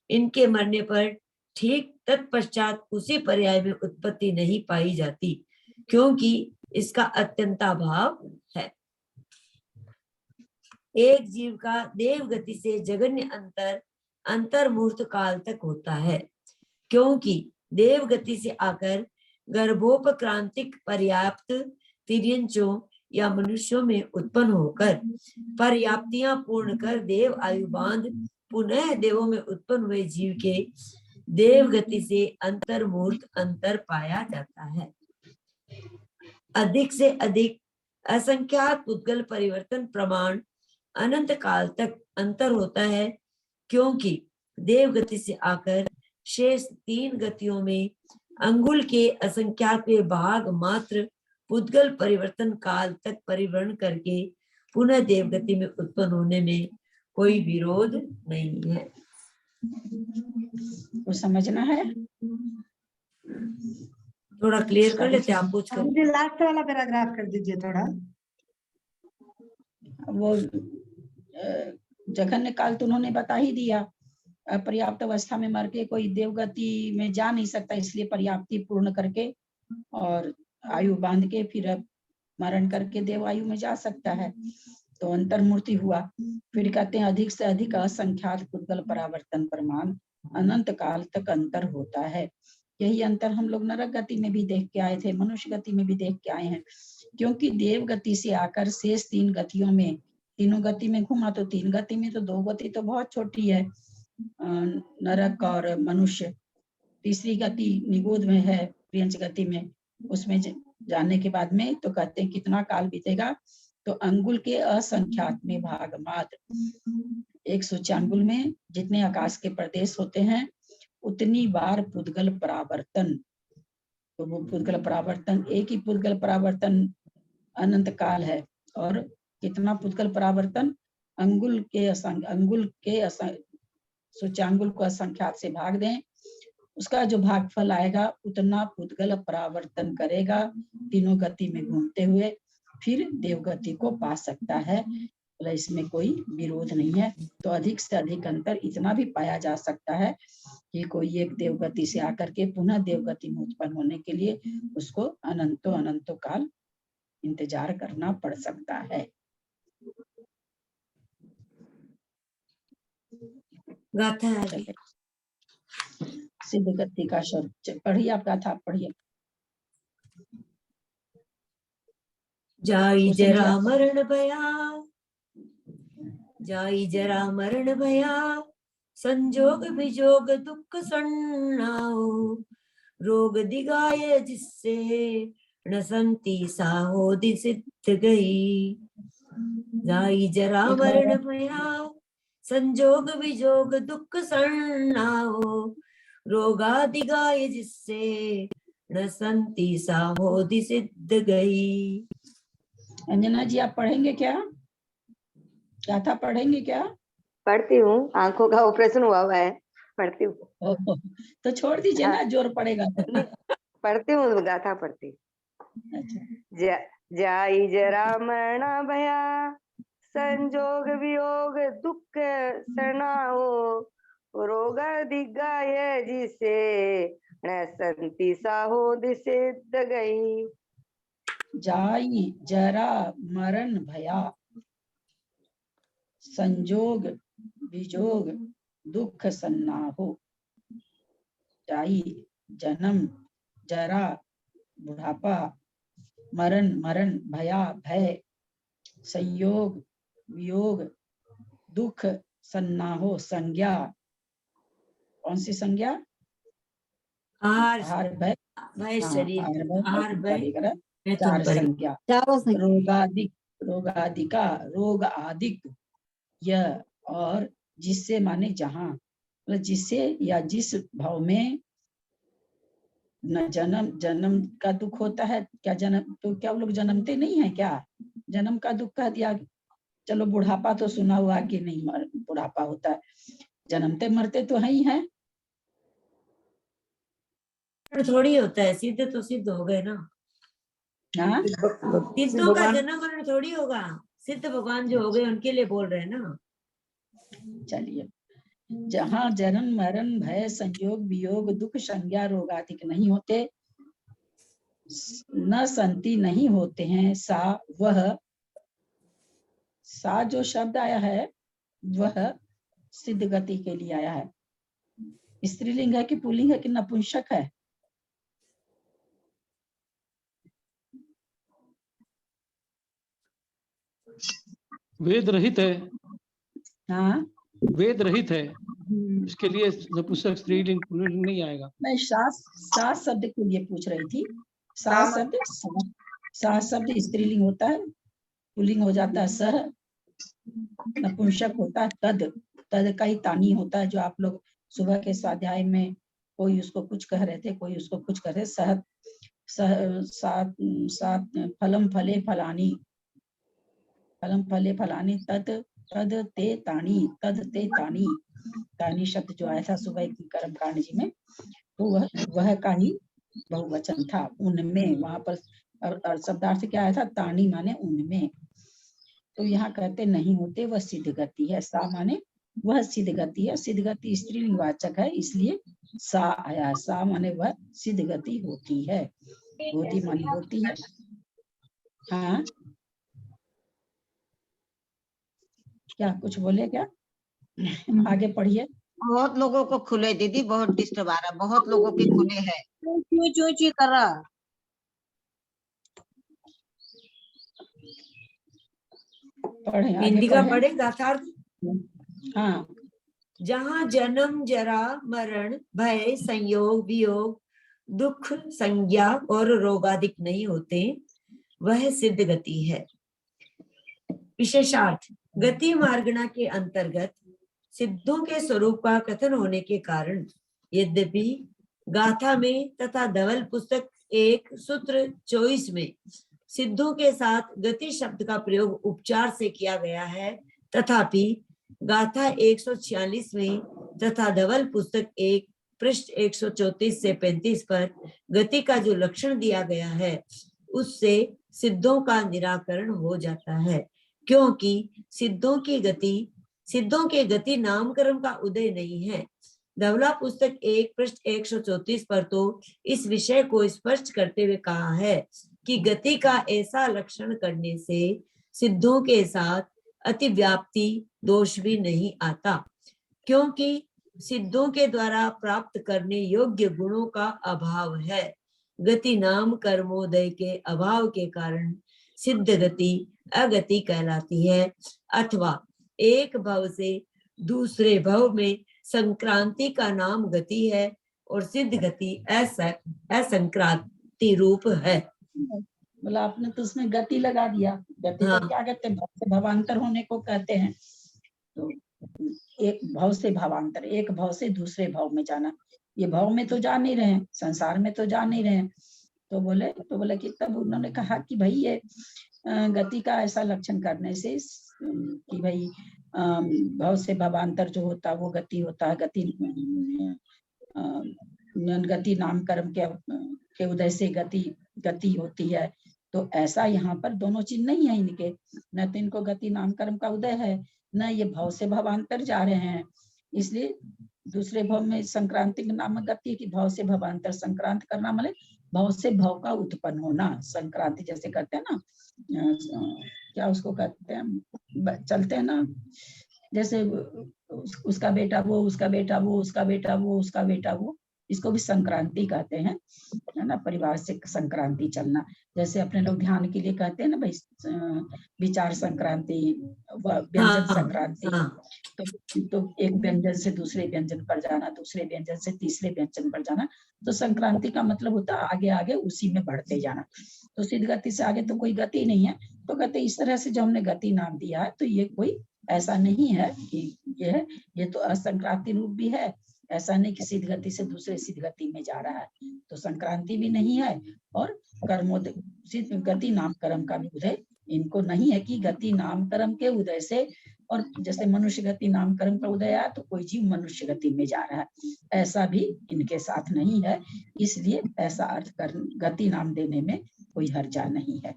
इनके मरने पर ठीक तत्पश्चात उसी पर्याय में उत्पत्ति नहीं पाई जाती, क्योंकि इसका अत्यंताभाव है। एक जीव का देवगति से जगन्य अंतर मुहूर्त काल तक होता है, क्योंकि देवगति से आकर गर्भोपक्रांतिक पर्याप्त तिर्यंचों या मनुष्यों में उत्पन्न होकर पर्याप्तियां पूर्ण कर देव आयु बांध पुनः देवों में उत्पन्न हुए जीव के देवगति से अंतर मुहूर्त अंतर पाया जाता है। अधिक से अधिक असंख्यात पुद्गल परिवर्तन प्रमाण अनंत काल तक अंतर होता है, क्योंकि देव गति से आकर शेष 3 गतियों में अंगुल के असंख्यात भाग मात्र पुद्गल परिवर्तन काल तक परिवर्ण करके पुनः देव गति में उत्पन्न होने में कोई विरोध नहीं है। वो समझना है। थोड़ा क्लियर कर लेते हैं, आप कुछ कर। मुझे लास्ट वाला पैराग्राफ कर दीजिए थोड़ा। वो जघन्य काल तो उन्होंने बता ही दिया। पर्याप्त अवस्था में मर के कोई देवगति में जा नहीं सकता, इसलिए पर्याप्ति पूर्ण करके और आयु बांध के फिर मरण करके देव आयु में जा सकता है। तो अंतर्मूर्ति हुआ। फिर कहते हैं अधिक से अधिक असंख्यात पुद्गल परावर्तन प्रमाण अनंत काल तक अंतर होता है। यही अंतर हम लोग नरक गति में भी देख के आए थे, मनुष्य गति में भी देख के आए हैं। क्योंकि देव गति से आकर शेष 3 गतियों में, तीनों गति में घुमा तो 3 गति में, तो 2 गति तो बहुत छोटी है, नरक और मनुष्य। तीसरी गति निगोद में है, प्रियंच गति में, उसमें जाने के बाद में तो कहते हैं कितना काल बीतेगा, तो अंगुल के असंख्यात में भाग मात्र 104 अंगुल में जितने आकाश के प्रदेश होते हैं उतनी बार पुद्गल परावर्तन। तो वो पुद्गल परावर्तन, एक ही पुद्गल परावर्तन अनंत काल है। और कितना पुद्गल परावर्तन? अंगुल के सूचांगुल को असंख्यात से भाग दें, उसका जो भागफल आएगा उतना पुद्गल परावर्तन करेगा, तीनों गति में घूमते हुए फिर देवगति को पा सकता है। इसमें कोई विरोध नहीं है। तो अधिक से अधिक अंतर इतना भी पाया जा सकता है कि कोई एक देवगति से आकर के पुनः देवगति में उत्पन्न होने के लिए उसको अनंतो काल इंतजार करना पड़ सकता है। गाथा है। सिद्ध गति का शब्द पढ़िए, आप गाथा पढ़िए। जाई जरा मरण भया, जाई जरा मरण भया, संजोग विजोग दुख सन्नाओ, रोग दिगाए जिससे नसंती साहोदि सिद्ध गई। जाई जरा मरण भया, संजोग विजोग दुख सन्नाओ, रोगा दिगाए जिससे नसंती साहोदि सिद्ध गई। अंजना जी आप पढ़ेंगे क्या? गाथा पढ़ेंगे क्या? पढ़ती हूँ, आंखों का ऑपरेशन हुआ है, पढ़ती हूँ। तो छोड़ दीजिए ना, जोर पड़ेगा। पढ़ती हूँ, गाथा पढ़ती। जाई जरा मरण भया, संजोग वियोग दुख सनाओ, रोग दिगाए जिसे नसंती साहोदि सिद्ध गई। जाई जरा मरण भया, संजोग विजोग दुख सन्नाहो। जाई जन्म, जरा बुढ़ापा, मरण भया भय, संयोग वियोग दुख सन्नाहो संज्ञा। कौन सी संज्ञा? हार भय, भय शरीर, हार भय 4 संज्ञा। रोगादिका, रोग आदिक, यह और जिससे माने जहां, मतलब जिससे या जिस भाव में न जन्म का दुख होता है। क्या जन्म तो क्या वो लोग जन्मते नहीं है क्या? जन्म का दुख कह दिया। चलो बुढ़ापा तो सुना हुआ कि नहीं बुढ़ापा होता है, जन्मते मरते तो है ही है। थोड़ी होता है, सिद्ध तो सिद्ध हो गए ना। हाँ सिद्धों का जन्म मरण थोड़ी होगा, सिद्ध भगवान जो हो गए उनके लिए बोल रहे हैं ना। चलिए, जहाँ जन्म मरण भय संयोग वियोग दुख संज्ञा रोगादिक नहीं होते, न संति नहीं होते हैं, सा वह, सा जो शब्द आया है वह सिद्ध गति के लिए आया है। स्त्रीलिंग है कि पुल्लिंग है कि नपुंसक है? वेद रहित है। हाँ वेद रहित है, इसके लिए नपुंसक स्त्रीलिंग पुल्लिंग नहीं आएगा। मैं सा शब्द के लिए पूछ रही थी। सा शब्द स्त्रीलिंग होता है, पुल्लिंग हो जाता है सह, नपुंसक होता है तद, तद का ही तानी होता है, जो आप लोग सुबह के स्वाध्याय में कोई उसको कुछ कह रहे थे, कोई उसको कुछ कह रहे, सह सात सात फलम फले फलानी, फलम फले फलानी, तद तद ते तानी, तद ते तानी, तानी शब्द जो आया था सुबह की कर्म कांड जी में, तो वह का ही बहुवचन था, उनमें। वहां पर और शब्दार्थ क्या आया था, तानी माने उनमें। तो यहाँ कहते नहीं होते, वह सिद्ध गति है। सा माने वह सिद्ध गति है, सिद्ध गति स्त्रीलिंगवाचक है, इसलिए सा आया। सा माने वह सिद्ध गति होती है, होती मानी होती है। हाँ क्या कुछ बोले क्या? आगे पढ़िए। बहुत लोगों को खुले दीदी, बहुत डिस्टर्ब आ रहा, बहुत लोगों के खुले हैं। चू चू कर रहा। पढ़े आगे हिंदी का पढ़े। पढ़े गाथार्थ। हाँ, जहाँ जन्म जरा मरण भय संयोग वियोग दुख संज्ञा और रोगादिक नहीं होते, वह सिद्ध गति है। विशेषार्थ गति मार्गणा के अंतर्गत सिद्धों के स्वरूप का कथन होने के कारण, यद्यपि गाथा में तथा धवल पुस्तक 1 सूत्र 24 में सिद्धों के साथ गति शब्द का प्रयोग उपचार से किया गया है, तथापि गाथा 146 में तथा धवल पुस्तक 1 पृष्ठ 134 से 35 पर गति का जो लक्षण दिया गया है, उससे सिद्धों का निराकरण हो जाता है, क्योंकि सिद्धों के गति नामकरण का उदय नहीं है। धवला पुस्तक 1 पृष्ठ 134 पर तो इस विषय को स्पष्ट करते हुए कहा है कि गति का ऐसा लक्षण करने से सिद्धों के साथ अतिव्याप्ति दोष भी नहीं आता, क्योंकि सिद्धों के द्वारा प्राप्त करने योग्य गुणों का अभाव है। गति नाम कर्मोदय के अभाव के कारण सिद्ध गति अगति कहलाती है, अथवा एक भव से दूसरे भव में संक्रांति का नाम गति है और सिद्ध गति असंक्रांति रूप है। बोला आपने तो उसमें गति लगा दिया। गति हाँ। को क्या कहते हैं? भव से भवांतर होने को कहते हैं। तो एक भव से भावांतर, एक भव से दूसरे भव में जाना। ये भव में तो जा नहीं रहे हैं, संसार में तो जा नहीं रहे हैं। तो बोले कि तब उन्होंने कहा कि भाई ये गति का ऐसा लक्षण करने से कि भाई भव से भवांतर जो होता है वो गति होता है। गति नाम कर्म के उदय से गति होती है। तो ऐसा यहाँ पर दोनों चीज नहीं है इनके, न तो इनको गति नाम कर्म का उदय है, न ये भव से भवांतर जा रहे हैं। इसलिए दूसरे भव में संक्रांति नामक गति की भव से भवांतर संक्रांत करना, मतलब भव से भव का उत्पन्न होना। संक्रांति जैसे करते हैं ना, क्या उसको कहते हैं, चलते हैं ना, जैसे उसका बेटा वो, उसका बेटा वो, उसका बेटा वो, उसका बेटा वो, इसको भी संक्रांति कहते हैं, है ना। परिवार से संक्रांति चलना, जैसे अपने लोग ध्यान के लिए कहते हैं ना भाई, विचार संक्रांति, व्यंजन संक्रांति। तो एक व्यंजन से दूसरे व्यंजन पर जाना, दूसरे व्यंजन से तीसरे व्यंजन पर जाना। तो संक्रांति का मतलब होता है आगे आगे उसी में बढ़ते जाना। तो सिद्ध गति से आगे तो कोई गति नहीं है। तो कहते इस तरह से जो हमने गति नाम दिया है, तो ये कोई ऐसा नहीं है कि ये तो असंक्रांति रूप भी है। ऐसा नहीं कि सिद्ध गति से दूसरे सिद्ध गति में जा रहा है। तो संक्रांति भी नहीं है और कर्मोदय सिद्ध गति नाम कर्म का भी उदय इनको नहीं है कि गति नाम कर्म के उदय से, और जैसे मनुष्य गति नाम कर्म का उदय आया तो कोई जीव मनुष्य गति में जा रहा है, ऐसा भी इनके साथ नहीं है। इसलिए ऐसा अर्थ गति नाम देने में कोई हर्जा नहीं है।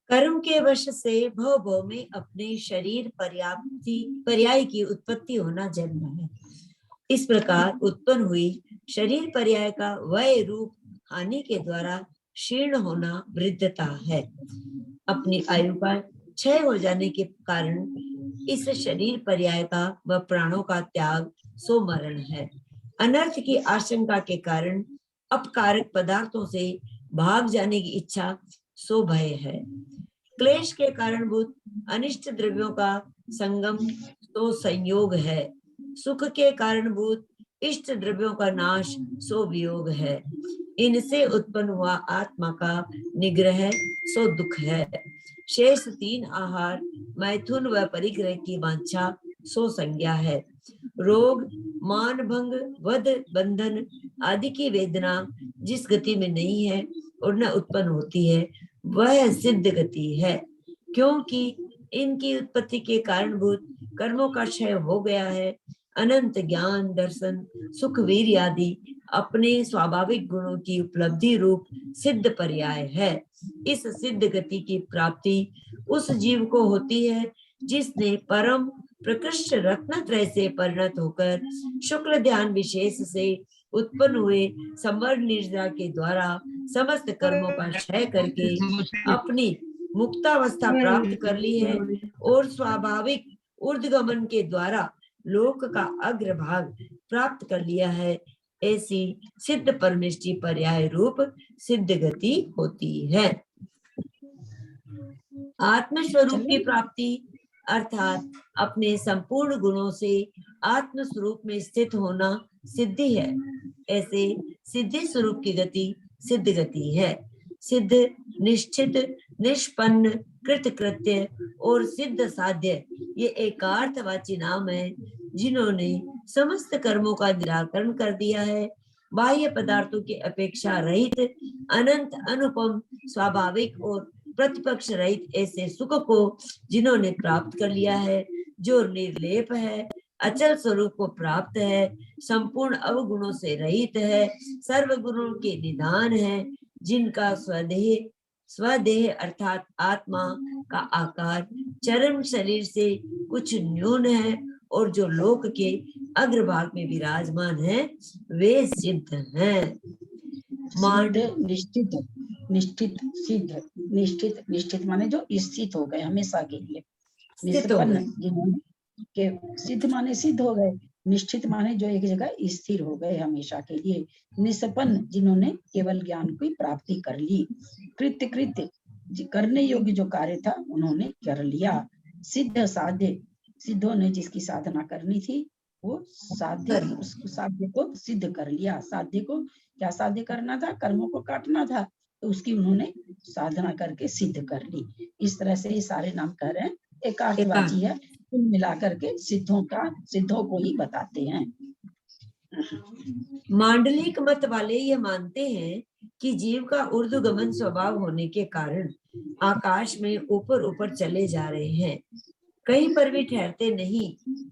कर्म के वश से भव भव में अपने शरीर पर्याय की उत्पत्ति होना जन्म है। इस प्रकार उत्पन्न हुई शरीर पर्याय का वय रूप हानि के द्वारा क्षीण होना वृद्धता है। अपनी आयु का क्षय हो जाने के कारण इस शरीर पर्याय का व प्राणों का त्याग सो मरण है। अनर्थ की आशंका के कारण अपकारक पदार्थों से भाग जाने की इच्छा सो भय है। क्लेश के कारणभूत अनिष्ट द्रव्यों का संगम तो संयोग है। सुख के कारणभूत इष्ट द्रव्यों का नाश सो वियोग है। इनसे उत्पन्न हुआ आत्मा का निग्रह सो दुख है। शेष 3 आहार, मैथुन व परिग्रह की वांछा 100 संज्ञा है। रोग, मान भंग, वध, बंधन आदि की वेदना जिस गति में नहीं है और न उत्पन्न होती है, वह सिद्ध गति है। क्योंकि इनकी उत्पत्ति के कारणभूत कर्मों का क्षय हो गया है। अनंत ज्ञान, दर्शन, सुख, वीर आदि अपने स्वाभाविक गुणों की उपलब्धि रूप सिद्ध पर्याय है। इस सिद्ध गति की प्राप्ति उस जीव को होती है जिसने परम प्रकृष्ट रत्नत्रय से परिणत होकर शुक्ल ध्यान विशेष से उत्पन्न हुए संवर्ण निर्जरा के द्वारा समस्त कर्मों का क्षय करके अपनी मुक्तावस्था प्राप्त कर ली है और स्वाभाविक ऊर्ध्वगमन के द्वारा लोक का अग्रभाग प्राप्त कर लिया है। ऐसी सिद्ध परमेष्टि पर्याय रूप सिद्ध गति होती है। आत्मस्वरूप की प्राप्ति अर्थात अपने संपूर्ण गुणों से आत्म स्वरूप में स्थित होना सिद्धि है। ऐसे सिद्धि स्वरूप की गति सिद्ध गति है। सिद्ध, निश्चित, निष्पन्न, कृतकृत्य और सिद्ध साध्य ये एकार्थवाची नाम है जिन्होंने समस्त कर्मों का निराकरण कर दिया है। बाह्य पदार्थों की अपेक्षा रहित अनंत अनुपम स्वाभाविक और प्रतिपक्ष रहित ऐसे सुख को जिन्होंने प्राप्त कर लिया है, जो निर्लेप है, अचल स्वरूप को प्राप्त है, संपूर्ण अवगुणों से रहित है, सर्व गुणों के निदान है, जिनका स्वदेह अर्थात आत्मा का आकार चरम शरीर से कुछ न्यून है और जो लोक के अग्रभाग में विराजमान है, वे सिद्ध हैं। निश्चित, निश्चित, सिद्ध, निश्चित, निश्चित माने जो स्थित हो गए हमेशा के लिए। निष्पन्न जिन्होंने सिद्ध माने सिद्ध हो गए, निश्चित माने जो एक जगह स्थिर हो गए हमेशा के लिए। निष्पन्न जिन्होंने केवल ज्ञान की प्राप्ति कर ली। कृत्य, कृत्य करने योग्य जो कार्य था उन्होंने कर लिया। सिद्ध, साध्य सिद्धों ने जिसकी साधना करनी थी वो साध्य, उस साध्य को सिद्ध कर लिया। साध्य को क्या साध्य करना था? कर्मों को काटना था, तो उसकी उन्होंने साधना करके सिद्ध कर ली। इस तरह से ये सारे नाम कह रहे हैं, एकार्थवाची है, कुल मिलाकर के सिद्धों को ही बताते हैं। मांडलिक मत वाले ये मानते हैं कि जीव का ऊर्ध्वगमन स्वभाव होने के कारण आकाश में ऊपर ऊपर चले जा रहे हैं, कहीं पर भी ठहरते नहीं।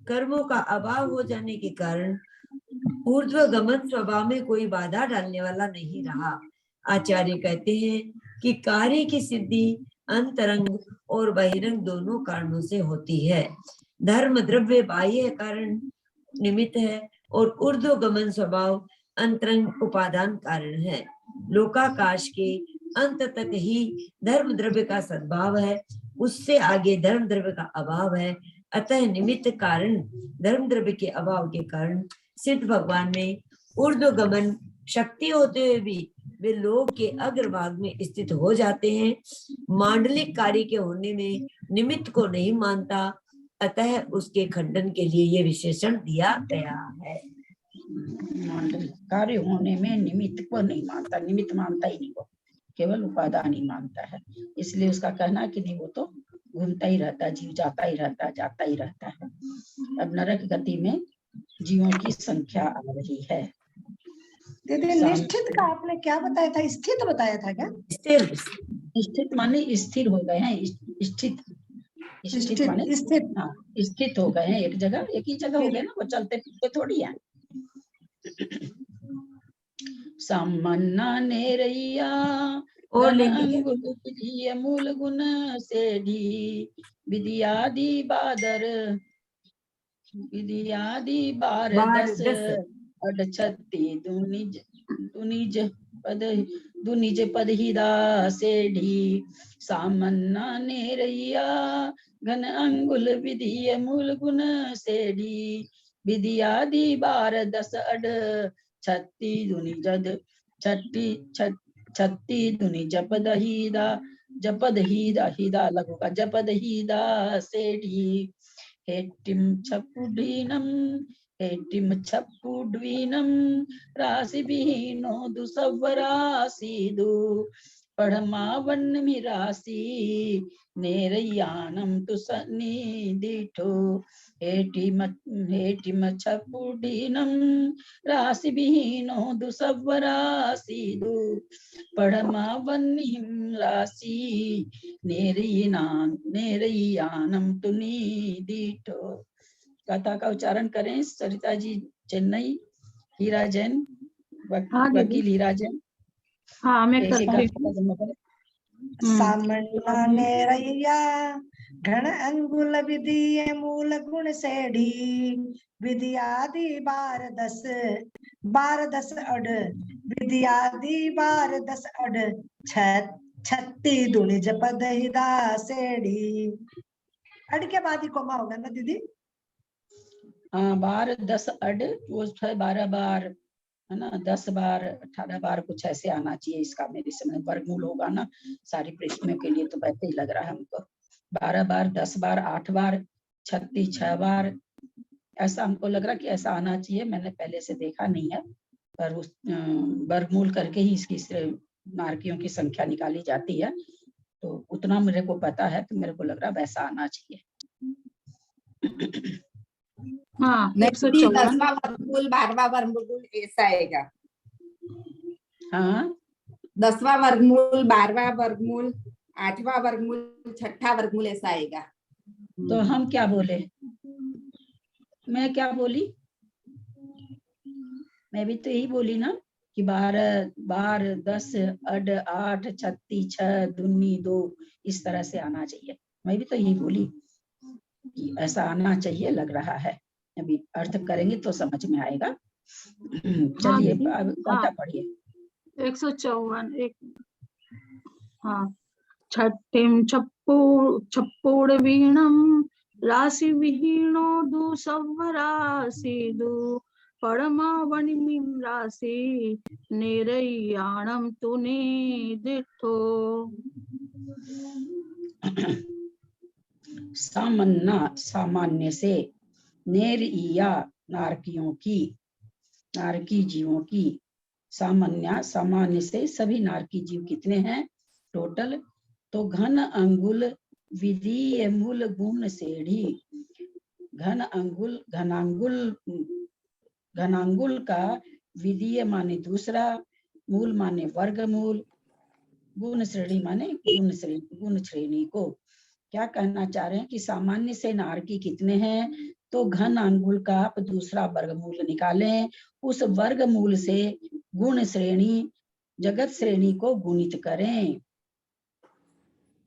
कर्मों का अभाव हो जाने के कारण ऊर्ध्वगमन स्वभाव में कोई बाधा डालने वाला नहीं रहा। आचार्य कहते हैं कि कार्य की सिद्धि अंतरंग और बहिरंग दोनों कारणों से होती है। धर्म द्रव्य बाह्य कारण निमित्त है और ऊर्ध्वगमन स्वभाव अंतरंग उपादान कारण है। लोकाकाश के अंत तक ही धर्म द्रव्य का सद्भाव है, उससे आगे धर्म द्रव्य का अभाव है। अतः निमित्त कारण धर्म द्रव्य के अभाव के कारण सिद्ध भगवान में ऊर्ध्वगमन शक्ति होते हुए भी वे लोक के अग्रभाग में स्थित हो जाते हैं। मांडलिक कार्य के होने में निमित्त को नहीं मानता, अतः उसके खंडन के लिए ये विशेषण दिया गया है। मांडलिक कार्य होने में निमित्त को नहीं मानता, निमित्त मानता ही नहीं, वो केवल उपादान ही मानता है। इसलिए उसका कहना कि नहीं, वो तो घूमता ही रहता है, जीव जाता ही रहता है, जाता ही रहता है। अब नरक गति में जीवों की संख्या आ रही है। दीदी निश्चित का आपने क्या बताया था? स्थित बताया था क्या? स्थिर, स्थित माने स्थिर हो गए हैं। स्थित, स्थित माने स्थित, हाँ, स्थित हो गए हैं, एक जगह, एक ही जगह हो गए ना, वो चलते फिरते थोड़ी है। सामन्ना ने रैया और मूल गुण से ढी विद्यादि बार दस अडछत्ती दुनिज पद हिदा से ढी। सामन्ना ने रैया घन अंगुल विधि मूल गुण से ढी विद्यादि बार दस अड छत्ती दुनि जद छत्ती दुनि जपद हिदा लघु का जपद हिदा सेठी हेटिम छपुडीनम राशि विहीनो दुसवरासी दु पढ़मावन्नमिरासि नेरयानं तु सन्निधिठो हेटिमच्छपुडीनं राशिविहीनो दुसव्वरासीदु पढ़मावन्निं राशि नेरयानं तु निधिठो। कथा का उच्चारण करें सरिता जी, चेन्नई, हीरा जैन, हाँ दीदी। वकील हीरा जैन। हाँ मैं एक करती गाथा हूँ। का जन्म करें। सामन्ना नेरैया घन अंगुल विधिय मूल गुण सेढ़ी विधियादि बार दस अड विधियादि बार दस अड छत्ती दुनि जपद हिदा सेढ़ी। अड के बाद ही कोमा होगा ना दीदी? हाँ, 12 10 अड वो 12 बार है ना, 10 बार 18 बार कुछ ऐसे आना चाहिए इसका। मेरे समय वर्गमूल होगा ना सारी प्रश्नों के लिए, तो वैसे ही लग रहा है हमको। 12 बार 10 बार 8 बार 36 6 बार ऐसा हमको लग रहा कि ऐसा आना चाहिए। मैंने पहले से देखा नहीं है, पर उस वर्गमूल करके ही इसकी नारकियों की संख्या निकाली जाती है, तो उतना मेरे को पता है, तो मेरे को लग रहा वैसा आना चाहिए। हाँ, नहीं, 154। 10वां वर्गमूल 12वां वर्गमूल ऐसा आएगा। हाँ, 10वां वर्गमूल 12वां वर्गमूल 8वां वर्गमूल 6ठा वर्गमूल ऐसा आएगा। तो हम क्या बोले? मैं क्या बोली? मैं भी तो यही बोली ना कि 12 बार 10 अड 8 36 6 दूनी 2 इस तरह से आना चाहिए। मैं भी तो यही बोली कि ऐसा आना चाहिए, लग रहा है। अभी अर्थ करेंगे तो समझ में आएगा। चलिए अब कथा पढ़िए। 154 एक। हाँ, छठ्ठीं छप्पोड़ वीणम राशि विहीनो दुसव्वरासीदु परमा राशि नेरयाणम तु निधिठो। सामान्य से, नेरया नारकियों की, नारकी जीवों की, सामान्य से सभी नारकी जीव कितने हैं टोटल? तो घन अंगुल विधीय मूल गुण सेढ़ी। घनांगुल का विधीय माने दूसरा, मूल माने वर्गमूल, गुण श्रेणी माने गुण श्रेणी को। क्या कहना चाह रहे हैं कि सामान्य से नारकी कितने हैं? तो घन अंगुल का आप दूसरा वर्गमूल निकालें, उस वर्गमूल से गुण श्रेणी जगत श्रेणी को गुणित करें।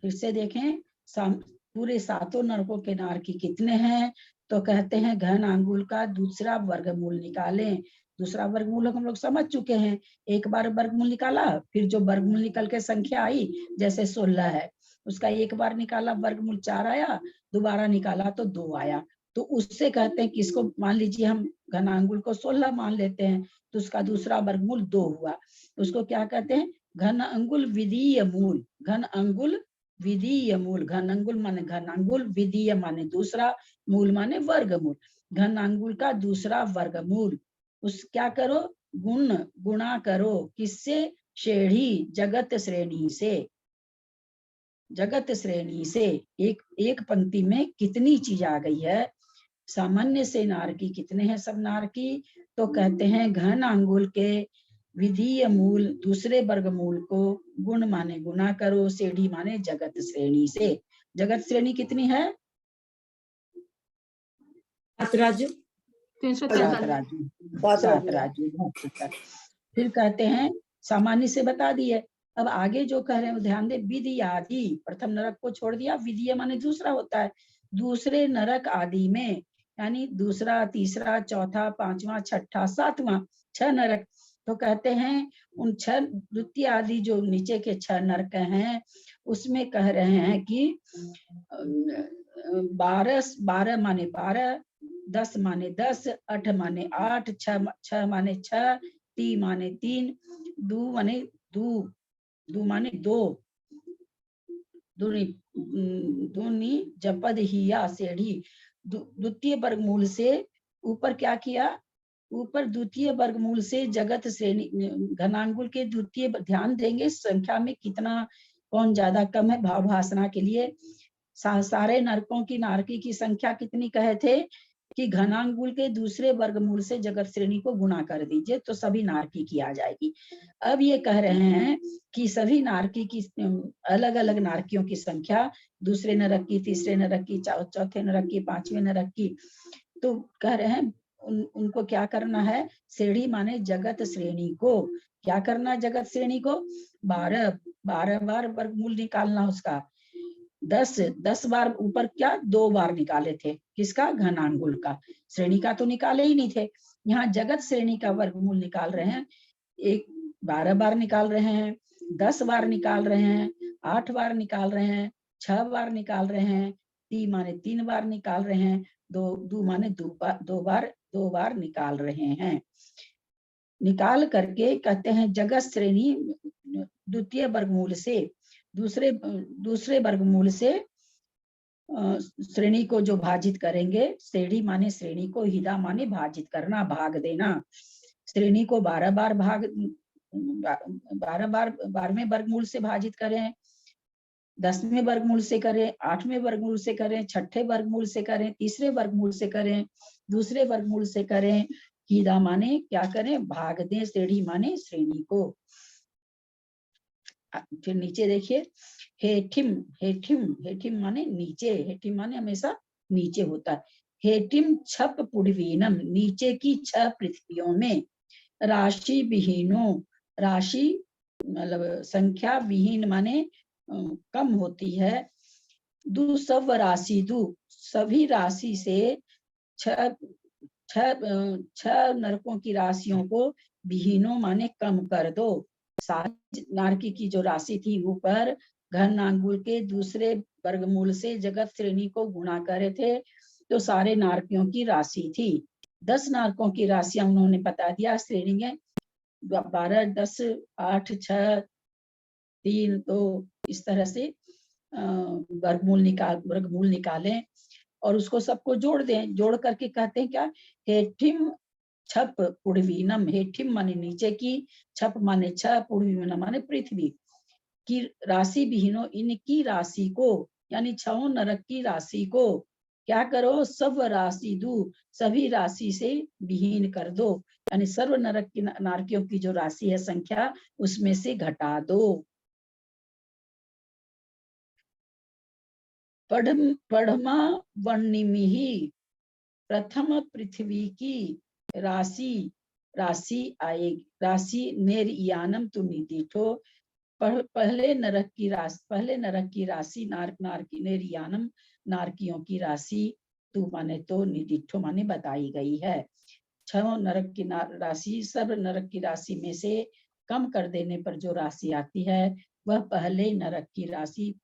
फिर से देखें, पूरे 7 नरकों के नारकी कितने हैं? तो कहते हैं घन अंगुल का दूसरा वर्गमूल निकालें। दूसरा वर्गमूल हम लोग समझ चुके हैं। एक बार वर्गमूल निकाला, फिर जो वर्गमूल निकल के संख्या आई, जैसे 16 है, उसका एक बार निकाला वर्गमूल 4 आया, दोबारा निकाला तो 2 आया। तो उससे कहते हैं कि इसको मान लीजिए हम घनांगुल को 16 मान लेते हैं, तो उसका दूसरा वर्गमूल 2 हुआ। उसको क्या कहते हैं? घन अंगुल विधीय मूल। घन अंगुल विधीय मूल। घन अंगुल माने घनांगुल, विधीय माने दूसरा, मूल माने वर्गमूल। घन अंगुल का दूसरा वर्गमूल, उस क्या करो? गुणा करो। किससे? श्रेणी, जगत श्रेणी से। जगत श्रेणी से एक पंक्ति में कितनी चीज आ गई है? सामान्य से नारकी कितने हैं सब नारकी? तो कहते हैं घन अंगुल के विधीय मूल दूसरे वर्गमूल को गुण माने गुना करो, श्रेणी माने जगत श्रेणी से। जगत श्रेणी कितनी है? 7 राजू। 7 राजू। फिर कहते हैं सामान्य से बता दिए। अब आगे जो कह रहे हैं वो ध्यान दे। विधि आदि, प्रथम नरक को छोड़ दिया, विधीय माने दूसरा होता है। दूसरे नरक आदि में, यानी दूसरा, तीसरा, चौथा, 5वां, 6ठा, 7वां, 6 नरक। तो कहते हैं उन 6 द्वितीय आदि जो नीचे के 6 नरक हैं, उसमें कह रहे हैं कि 12 माने 12, 10 माने 10, 8 माने 8, 6 माने 6, 3 माने 3, 2 माने 2 माने 2, दूनी जपद हिया सेढ़ी। द्वितीय वर्गमूल से ऊपर क्या किया? ऊपर द्वितीय वर्गमूल से जगत श्रेणी घनांगुल के द्वितीय, ध्यान देंगे संख्या में कितना कौन ज्यादा कम है। भावभासना के लिए सारे नरकों की नारकी की संख्या कितनी कहे थे कि घनांगुल के दूसरे वर्गमूल से जगत श्रेणी को गुणा कर दीजिए तो सभी नारकी की आ जाएगी। अब ये कह रहे हैं कि सभी नारकी की अलग अलग नारकियों की संख्या, दूसरे नरक की, तीसरे नरक की, चौथे नरक की, पांचवें नरक की, तो कह रहे हैं उनको क्या करना है, श्रेणी माने जगत श्रेणी को क्या करना, जगत श्रेणी को 12 बार वर्गमूल निकालना उसका। 10 बार ऊपर क्या 2 बार निकाले थे, किसका, घनांगुल का, श्रेणी का तो निकाले ही नहीं थे। यहाँ जगत श्रेणी का वर्गमूल निकाल रहे हैं, 12 बार निकाल रहे हैं, 10 बार निकाल रहे हैं, 8 बार निकाल रहे हैं, 6 बार निकाल रहे हैं, 3 माने 3 बार निकाल रहे हैं, 2 माने 2 बार निकाल रहे हैं। निकाल करके कहते हैं जगत श्रेणी द्वितीय वर्गमूल से दूसरे वर्गमूल से श्रेणी को जो भाजित करेंगे, श्रेणी माने श्रेणी को, हिदा माने भाजित करना, भाग देना। श्रेणी को 12 बार 12वें वर्गमूल से भाजित करें, 10वें वर्गमूल से करें, 8वें वर्गमूल से करें, 6ठे वर्गमूल से करें, तीसरे वर्गमूल से करें, दूसरे वर्गमूल से करें, हिदा माने क्या करें, भाग दें, श्रेणी माने श्रेणी को। फिर नीचे देखिए, हेठिम माने नीचे, हेठिम माने हमेशा नीचे होता है। हेठिम छप पुड़वीनम, नीचे की 6 पृथ्वियों में, राशि विहीनो, राशि मतलब संख्या, विहीन माने कम होती है, दु सब राशि, दु सभी राशि से 6 नरकों की राशियों को, विहीनों माने कम कर दो। 7 नारकी की जो राशि थी ऊपर घनांगुल के दूसरे वर्गमूल से जगत श्रेणी को गुणा करे थे तो सारे नारकियों की राशि थी। 10 नारकों की राशियां उन्होंने बता दिया श्रेणी में, 12, 10, 8, 6, 3, 2 इस तरह से वर्गमूल निकालें और उसको सबको जोड़ दें। जोड़ करके कहते हैं क्या, हेठिम छप पुड़वीनम, हेठिम माने नीचे की, छप माने 6, पुड़वीनम माने पृथ्वी की राशि, विहीनो इनकी राशि को, यानी 6 नरक की राशि को क्या करो, सब राशि दू सभी राशि से विहीन कर दो, यानी सर्व नरक की नारकियों की जो राशि है संख्या उसमें से घटा दो। पढ़मा वर्णिमिहि, प्रथम पृथ्वी की राशि आएगी, राशि नेरियानम तु निदिठो, पहले नरक की राशि नारकी, नेरियानम नारकियों की राशि, तू माने तो, निदिठो माने बताई गई है। 6 नरक की राशि सर्व नरक की राशि में से कम कर देने पर जो राशि आती है वह पहले नरक की राशि,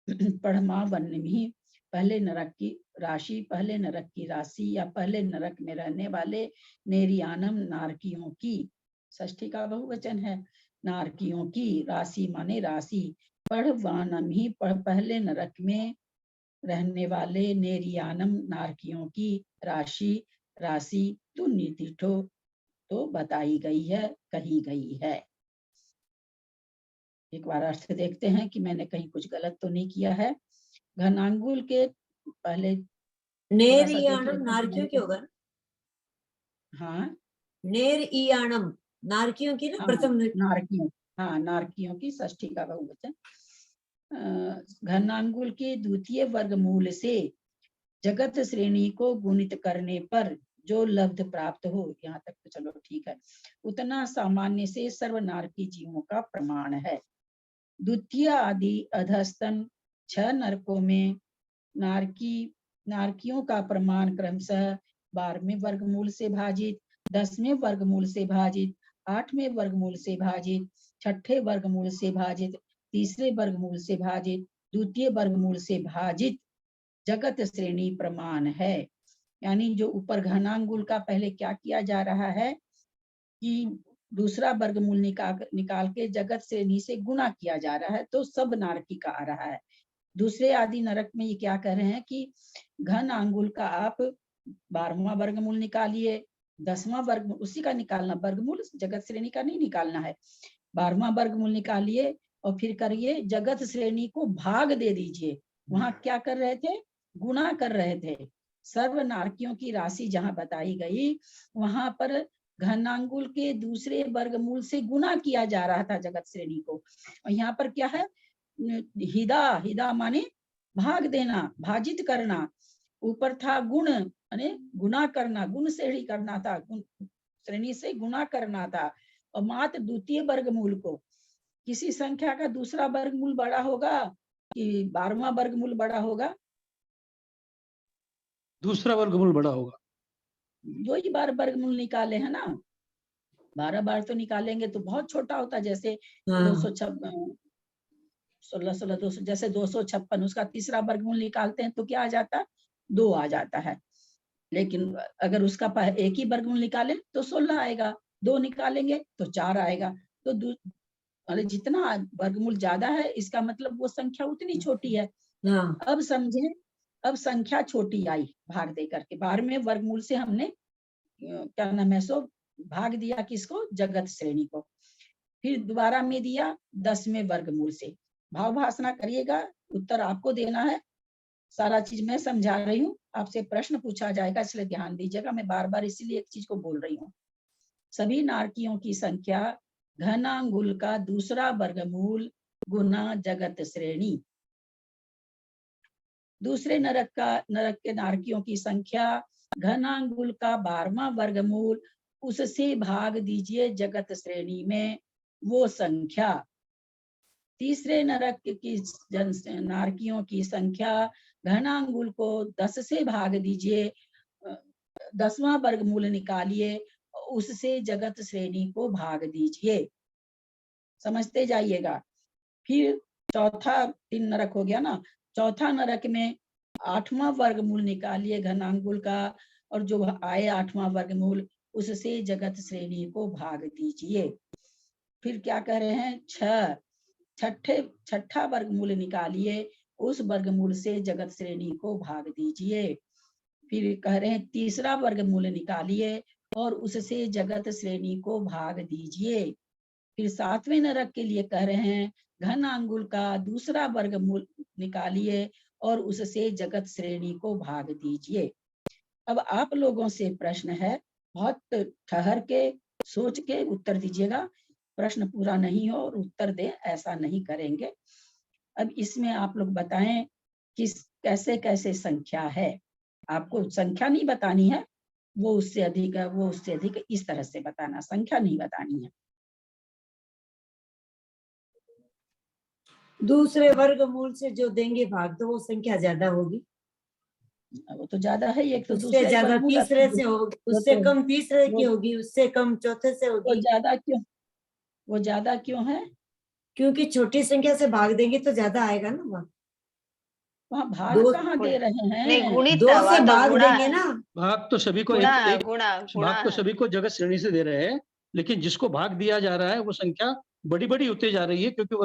पढ़मा वर्णिमिहि, पहले नरक की राशि या पहले नरक में रहने वाले नेरियानम नारकियों की, षष्ठी का बहुवचन है, नारकियों की राशि माने राशि, पढ़वानम ही पहले नरक में रहने वाले नेरियानम नारकियों की राशि तो निदिठो तो बताई गई है, कही गई है। एक बार अर्थ देखते हैं कि मैंने कहीं कुछ गलत तो नहीं किया है। घनांगुल के पहले नेरियाणम नारकियों की होगा, हाँ नेरियाणम नारकियों की ना, प्रथम नारकियों, हाँ नारकियों की, षष्ठी का बहुवचन। घनांगुल के द्वितीय वर्गमूल से जगत श्रेणी को गुणित करने पर जो लब्ध प्राप्त हो, यहाँ तक तो चलो ठीक है, उतना सामान्य से सर्व नारकी जीवों का प्रमाण है। द्वितीय आदि अधस्तन 6 नरकों में नारकियों का प्रमाण क्रमशः 12वें वर्गमूल से भाजित, 10वें वर्गमूल से भाजित, 8वें वर्गमूल से भाजित, 6ठे वर्गमूल से भाजित, तीसरे वर्गमूल से भाजित, द्वितीय वर्गमूल से भाजित जगत श्रेणी प्रमाण है। यानी जो ऊपर घनांगुल का पहले क्या किया जा रहा है कि दूसरा वर्गमूल निकाल के जगत श्रेणी से गुणा किया जा रहा है तो सब नारकी का आ रहा है। दूसरे आदि नरक में ये क्या कह रहे हैं कि घन आंगुल का आप 12वां वर्गमूल निकालिए, 10वां वर्गमूल उसी का निकालना, वर्गमूल जगत श्रेणी का नहीं निकालना है। 12वां वर्गमूल निकालिए और फिर करिए जगत श्रेणी को भाग दे दीजिए। वहां क्या कर रहे थे? गुणा कर रहे थे। सर्व नारकियों की राशि जहां बताई गई वहां पर घनांगुल के दूसरे वर्गमूल से गुणा किया जा रहा था जगत श्रेणी को। और यहाँ पर क्या है? हिदा, हिदा माने भाग देना, भाजित करना। ऊपर था गुण यानी गुना करना, गुण श्रेणी करना था, श्रेणी से गुना करना था। और मात्र द्वितीय वर्गमूल को, किसी संख्या का दूसरा वर्गमूल बड़ा होगा कि 12वां वर्गमूल बड़ा होगा? दूसरा वर्गमूल बड़ा होगा। 2 ही बार वर्गमूल निकाले है ना, 12 बार तो निकालेंगे तो बहुत छोटा होता। जैसे 256, 16 200, जैसे 256 उसका तीसरा वर्गमूल निकालते हैं तो क्या आ जाता? 2 आ जाता है। लेकिन अगर उसका एक ही वर्गमूल निकाले तो 16 आएगा, 2 निकालेंगे तो 4 आएगा। तो जितना वर्गमूल ज्यादा है इसका मतलब वो संख्या उतनी छोटी है। अब समझे, अब संख्या छोटी आई भाग दे करके। 12वें वर्गमूल से हमने क्या नाम है सो भाग दिया किसको? जगत श्रेणी को। फिर दोबारा में दिया 10वें वर्गमूल से। भाव भाषणा करिएगा, उत्तर आपको देना है। सारा चीज मैं समझा रही हूँ, आपसे प्रश्न पूछा जाएगा इसलिए ध्यान दीजिएगा। मैं बार बार इसीलिए एक चीज को बोल रही हूँ। सभी नारकियों की संख्या घनांगुल का दूसरा वर्गमूल गुना जगत श्रेणी। दूसरे नरक के नारकियों की संख्या घनांगुल का 12वां वर्गमूल, उससे भाग दीजिए जगत श्रेणी में वो संख्या। तीसरे नरक की नारकियों की संख्या घनांगुल को 10 से भाग दीजिए, 10वां वर्गमूल निकालिए, उससे जगत श्रेणी को भाग दीजिए। समझते जाइएगा। फिर चौथा 3 नरक हो गया ना, चौथा नरक में 8वां वर्गमूल निकालिए घनांगुल का, और जो आए 8वां वर्गमूल उससे जगत श्रेणी को भाग दीजिए। फिर क्या कह रहे हैं? छठा वर्गमूल निकालिए, उस वर्गमूल से जगत श्रेणी को भाग दीजिए। फिर कह रहे हैं तीसरा वर्गमूल निकालिए और उससे जगत श्रेणी को भाग दीजिए। फिर 7वें नरक के लिए कह रहे हैं घनांगुल का दूसरा वर्गमूल निकालिए और उससे जगत श्रेणी को भाग दीजिए। अब आप लोगों से प्रश्न है, बहुत ठहर के सोच के उत्तर दीजिएगा। प्रश्न पूरा नहीं हो और उत्तर दे, ऐसा नहीं करेंगे। अब इसमें आप लोग बताएं कि कैसे कैसे संख्या है। आपको संख्या नहीं बतानी है, वो उससे अधिक है, वो उससे अधिक, इस तरह से बताना, संख्या नहीं बतानी है। दूसरे वर्गमूल से जो देंगे भाग तो वो संख्या ज्यादा होगी। वो तो ज्यादा है, एक तो उससे ज्यादा तीसरे से होगी, उससे कम तीसरे की होगी, उससे कम चौथे से होगी। वो ज्यादा क्यों? वो ज्यादा क्यों है? क्योंकि छोटी संख्या से भाग देंगे तो ज्यादा आएगा ना वहाँ। वहाँ भाग कहाँ दे रहे हैं? नहीं, गुणित 2 से भाग देंगे ना। भाग तो सभी को भाग तो सभी को जगत श्रेणी से दे रहे हैं, लेकिन जिसको भाग दिया जा रहा है वो संख्या बड़ी बड़ी होती जा रही है, क्योंकि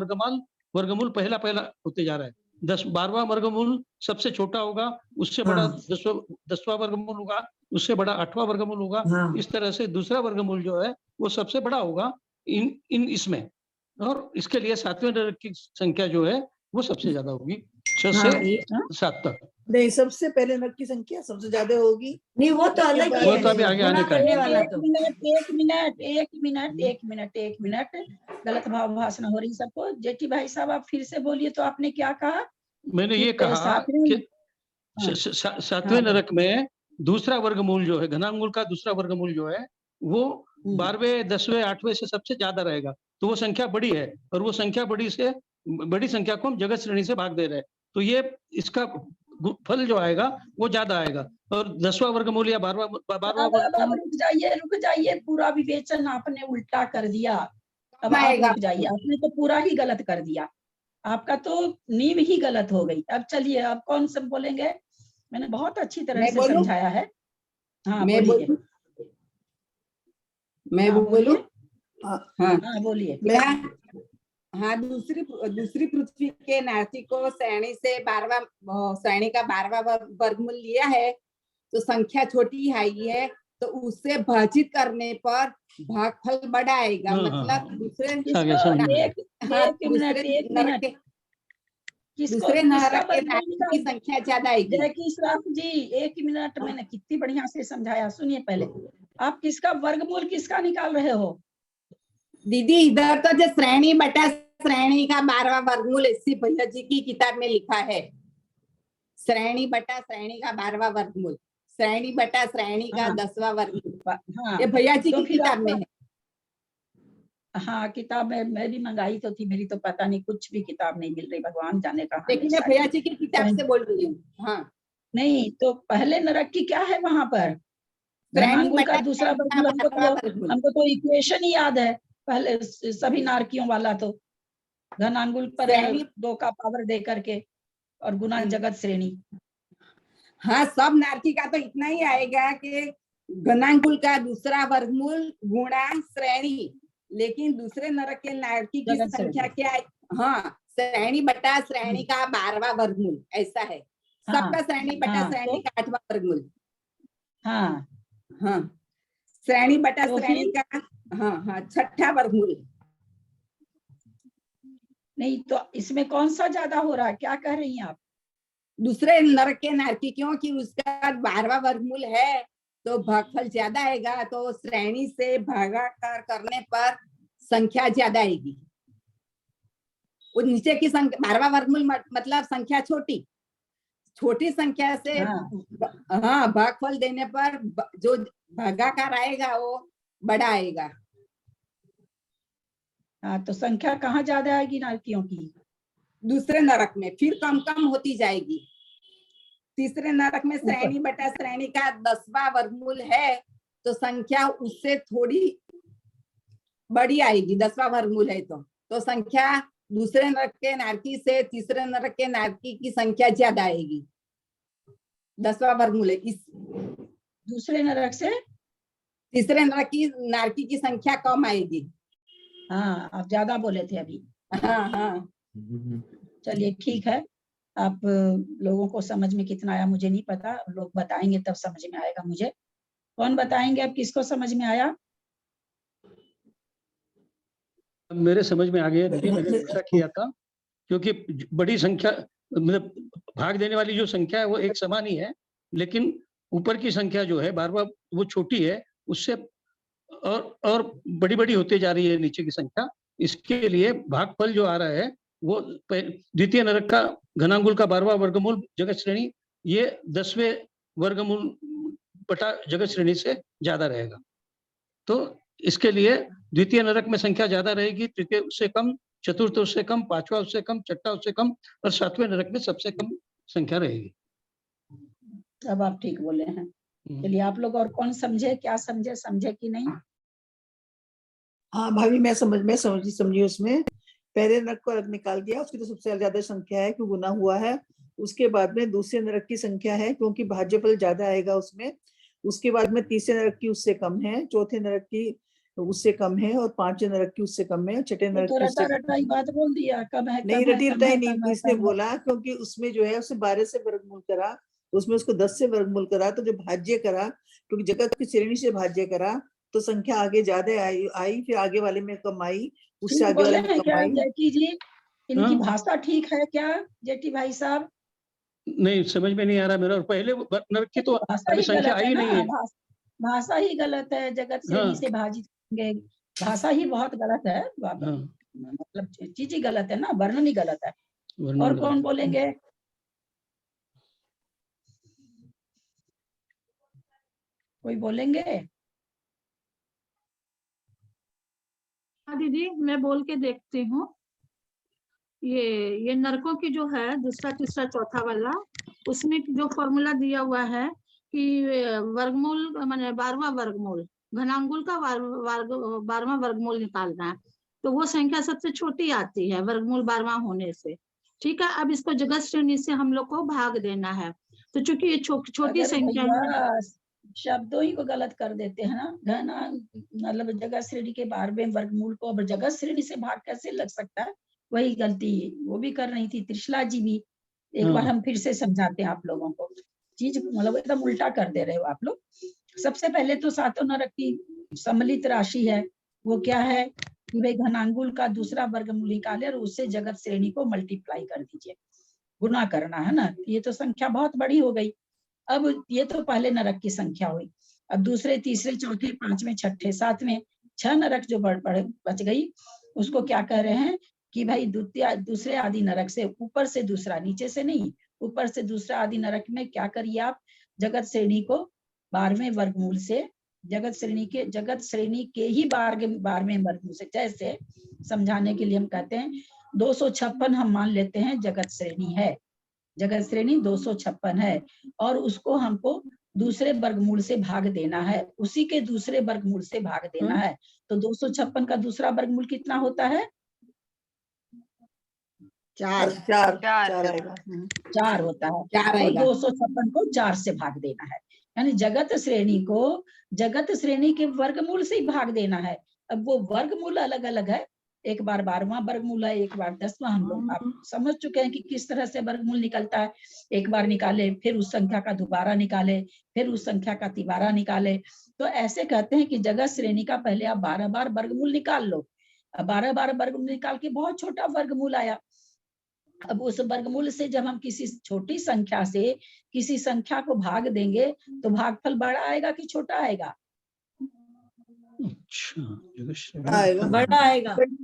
वर्गमूल पहला होते जा रहा है। 12वां वर्गमूल सबसे छोटा होगा, उससे बड़ा 10वां वर्गमूल होगा, उससे बड़ा 8वां वर्गमूल होगा। इस तरह से दूसरा वर्गमूल जो है वो सबसे बड़ा होगा इन इसमें, और इसके लिए 7वें नरक की संख्या जो है वो सबसे ज्यादा होगी, 6 से 7 तक। नहीं, सबसे पहले नरक की संख्या सबसे ज्यादा होगी। नहीं, वो तो अलग ही है, वो तो अभी आगे आने का है। एक मिनट, गलत भाव भाषण हो रही सबको। जेठी भाई साहब आप फिर से बोलिए, तो आपने क्या कहा? मैंने ये कहा कि 7वें नरक में दूसरा वर्गमूल जो है, घनांगुल का दूसरा वर्गमूल जो है वो 12वें 10वें 8वें से सबसे ज्यादा रहेगा, तो वो संख्या बड़ी है, और वो संख्या बड़ी संख्या को हम जगत श्रेणी से भाग दे रहे हैं, तो ये इसका फल जो आएगा वो ज्यादा आएगा। और 10वां वर्गमूल या 12वां रुक जाइए, पूरा विवेचन आपने उल्टा कर दिया। अब आप रुक जाइए, आपने तो पूरा ही गलत कर दिया, आपका तो नींव ही गलत हो गई। अब चलिए, अब कौन सब बोलेंगे? मैंने बहुत अच्छी तरह से समझाया है। हाँ, बोलिए। मैं बोलूं? हाँ, बोलिए। हाँ, दूसरी पृथ्वी के नारकी को श्रेणी से 12वां श्रेणी का 12वां वर्गमूल लिया है, तो संख्या छोटी आई है, तो उससे भाजित करने पर भागफल बड़ा आएगा। हाँ, मतलब दूसरे एक मिनट नरक के किसको दूसरे किसका नरक के वर्गमूल नारकी की निकाल संख्या ज्यादा आएगी। जैकी श्राफ जी, एक मिनट मैंने कितनी बढ़िया से समझाया, सुनिए पहले। आप किसका वर्गमूल किसका निकाल रहे हो? दीदी इधर तो जो श्रेणी बटा श्रेणी का 12वां वर्गमूल एससी भैया जी की किताब में लिखा है। श्रेणी बटा श्रेणी का 12वां वर्गमूल, श्रेणी बटा श्रेणी का 10वां वर्गमूल, हाँ, ये भैया जी तो की फिर किताब आपका- में है। हाँ, किताब मैं भी मंगाई तो थी, मेरी तो पता नहीं, कुछ भी किताब नहीं मिल रही, भगवान जाने कहाँ लेकिन है मैं भैया सारी। जी की किताब से बोल रही हूँ। हाँ, नहीं तो पहले नरक की क्या है वहां पर? श्रेणी घनांगुल का बटा दूसरा श्रेणी का वर्गमूल, 12वां वर्गमूल। हमको तो इक्वेशन ही याद है पहले सभी नारकियों वाला, तो घनांगुल पर श्रेणी 2 का पावर दे करके और गुना जगत श्रेणी। हाँ, सब नारकी का तो इतना ही आएगा कि घनांगुल का दूसरा वर्गमूल गुणा श्रेणी, लेकिन दूसरे नरक के नारकी की जगत संख्या श्रेणी। क्या है? हाँ, श्रेणी बटा श्रेणी का 12वां वर्गमूल, ऐसा है। हाँ, सबका श्रेणी बटा हाँ, श्रेणी का 8वां वर्गमूल। हाँ, हाँ, श्रेणी बटा तो श्रेणी फिर का हाँ 6ठा वर्गमूल। नहीं तो इसमें कौन सा ज्यादा हो रहा है, क्या कह रही हैं आप? दूसरे नरक के नारकी, क्योंकि उसका 12वां वर्गमूल है तो भागफल ज्यादा आएगा, तो श्रेणी से भागाकार करने पर संख्या ज्यादा आएगी। वो नीचे की संख्या 12वां वर्गमूल मतलब संख्या छोटी छोटी संख्या से हाँ भागफल देने पर जो भागाकार आएगा वो बड़ा आएगा। हाँ, तो संख्या कहाँ ज्यादा आएगी नारकियों की? दूसरे नरक में, फिर कम कम होती जाएगी। तीसरे नरक में श्रेणी बटा श्रेणी का 10वां वर्गमूल है, तो संख्या उससे थोड़ी बड़ी आएगी। 10वां वर्गमूल है तो संख्या दूसरे नरक के नारकी से तीसरे नरक के नारकी की संख्या ज्यादा आएगी। 10वां वर्गमूल है, इस दूसरे नरक से तीसरे नरक की नारकी की संख्या कम आएगी। हाँ, आप ज्यादा बोले थे अभी। हाँ, चलिए ठीक है, आप लोगों को समझ में कितना आया मुझे नहीं पता, लोग बताएंगे तब समझ में आएगा मुझे। कौन बताएंगे अब किसको समझ में आया? मेरे समझ में आ गया दीदी, मैंने ऐसा किया था क्योंकि बड़ी संख्या मतलब भाग देने वाली जो संख्या है वो एक समान ही है, लेकिन ऊपर की संख्या जो है 12वां वो छोटी है, उससे और बड़ी बड़ी होती जा रही है नीचे की संख्या। इसके लिए भागफल जो आ रहा है वो द्वितीय नरक का घनांगुल का 12वां वर्गमूल जगत श्रेणी, ये 10वें वर्गमूल बटा जगत श्रेणी से ज्यादा रहेगा। तो इसके लिए द्वितीय नरक में संख्या ज्यादा रहेगी, तृतीय उससे कम, चतुर्थ उससे कम, पांचवा उससे कम, छठा उससे कम और 7वें नरक में सबसे कम संख्या रहेगी। अब आप ठीक बोले हैं। चलिए आप लोग और कौन समझे, क्या समझे कि नहीं? हाँ भाभी, मैं समझी उसमें पहले नरक को अलग निकाल दिया, उसकी तो सबसे ज्यादा संख्या है क्यों गुना हुआ है। उसके बाद में दूसरे नरक की संख्या है क्योंकि भाज्यफल ज्यादा आएगा उसमें। उसके बाद में तीसरे नरक की उससे कम है, चौथे नरक की उससे कम है और पांचवें नरक की उससे कम है, छठे नरक तो की उससे रटा ही बात बोल दिया, कम है नहीं, कम है रटी कम रटाई है नहीं कम है इसने कम है। बोला, क्योंकि उसमें जो है उसे 12 से वर्गमूल करा, तो उसमें उसको 10 से वर्गमूल करा, तो जो भाज्य करा क्योंकि जगत की श्रेणी से भाज्य करा तो संख्या आगे ज्यादा आई, फिर आगे वाले में कम आई, उससे ठीक आगे बोले वाले में हैं कम क्या आई। जेठी जी? इनकी हाँ? भाषा ठीक है क्या जेठी भाई साहब? नहीं समझ में नहीं आ रहा मेरा, और पहले नरक की तो भाषा अभी ही संख्या गलत है आई ना, नहीं है। भाषा ही गलत है, जगत श्रेणी हाँ। से भाजित होंगे, भाषा ही बहुत गलत है। हाँ। मतलब चीज ही गलत है ना, वर्णन ही गलत है। वर्णन और गलत कौन है। बोलेंगे? कोई बोलेंगे? हाँ दीदी, मैं बोल के देखती हूँ। ये नरकों की जो है दूसरा तीसरा चौथा वाला, उसमें जो फॉर्मूला दिया हुआ है कि वर्गमूल माने 12वां वर्गमूल, घनांगुल का 12वां वर्गमूल निकालना है, तो वो संख्या सबसे छोटी आती है वर्गमूल 12वां होने से। ठीक है, अब इसको जगत श्रेणी से हम लोग को भाग देना है, तो चूंकि ये छोटी अगर संख्या है। भैया शब्दों ही को गलत कर देते हैं ना, घना मतलब जगत श्रेणी के 12वें वर्गमूल को अब जगत श्रेणी से भाग कैसे लग सकता है? वही गलती वो भी कर रही थी त्रिशला जी भी। एक बार हम फिर से समझाते हैं आप लोगों को, चीज मतलब एकदम उल्टा कर दे रहे हो आप लोग। सबसे पहले तो सातों नरक की सम्मिलित राशि है, वो क्या है कि भाई घनांगुल का दूसरा वर्गमूल निकाले और उससे जगत श्रेणी को मल्टीप्लाई कर दीजिए, गुना करना है ना। ये तो संख्या बहुत बड़ी हो गई। अब ये तो पहले नरक की संख्या हुई। अब दूसरे, तीसरे, चौथे, पांचवें, छठे, सातवें 6 नरक जो बच गई, उसको क्या कह रहे हैं कि भाई द्वितीय दूसरे आदि नरक से, ऊपर से दूसरा, नीचे से नहीं, ऊपर से दूसरा आदि नरक में क्या करिए आप, जगत श्रेणी को 12वें वर्गमूल से, जगत श्रेणी के ही 12वें वर्गमूल से, जैसे समझाने के लिए हम कहते हैं 256 हम मान लेते हैं जगत श्रेणी है, जगत श्रेणी 256 है, और उसको हमको दूसरे वर्गमूल से भाग देना है, उसी के दूसरे वर्गमूल से भाग देना है। तो 256 का दूसरा वर्गमूल कितना होता है? 4 आएगा। 4 होता है। 4 तो आएगा। 256 को 4 से भाग देना है, यानी जगत श्रेणी को जगत श्रेणी के वर्गमूल से ही भाग देना है। अब वो वर्गमूल अलग अलग है, एक बार 12वां वर्गमूल है, एक बार 10वां। हम लोग आप समझ चुके हैं कि किस तरह से वर्गमूल निकलता है। एक बार निकाले, फिर उस संख्या का दोबारा निकाले, फिर उस संख्या का तिबारा निकाले। तो ऐसे कहते हैं कि जगत श्रेणी का पहले आप 12 बार वर्गमूल निकाल लो। अब 12 बार वर्गमूल निकाल के बहुत छोटा वर्गमूल आया। अब उस वर्गमूल से जब हम किसी छोटी संख्या से किसी संख्या को भाग देंगे तो भागफल बड़ा आएगा कि छोटा आएगा? बड़ा आएगा। बड़ा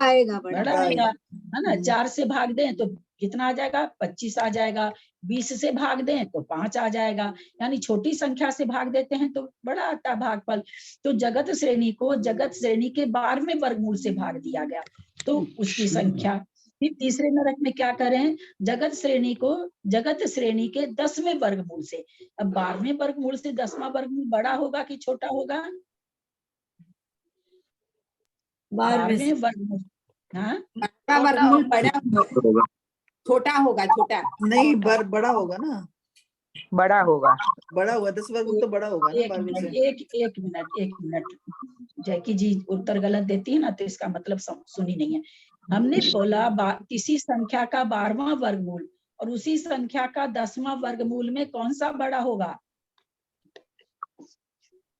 आएगा। बड़ा आएगा, है ना। 4 से भाग दें तो कितना आ जाएगा? 25 आ जाएगा। 20 से भाग दें तो 5 आ जाएगा। यानी छोटी संख्या से भाग देते हैं तो बड़ा आता है भागफल। तो जगत श्रेणी को जगत श्रेणी के 12वें वर्गमूल से भाग दिया गया, तो उसकी संख्या। फिर तीसरे नरक में क्या करें? जगत श्रेणी को जगत श्रेणी के 10वें वर्गमूल से। अब 12वें वर्गमूल से 10वां वर्गमूल बड़ा होगा कि छोटा होगा? 12वें वर्गमूल, हाँ, वर्गमूल बड़ा होगा, छोटा होगा, छोटा नहीं, बड़ा होगा ना, बड़ा होगा। बड़ा होगा। 10 वर्गमूल तो बड़ा होगा ना 12वें से। एक मिनट जैकी जी उत्तर गलत देती है ना, तो इसका मतलब सुनी नहीं है। हमने बोला किसी संख्या का 12वां वर्गमूल और उसी संख्या का 10वां वर्गमूल में कौन सा बड़ा होगा?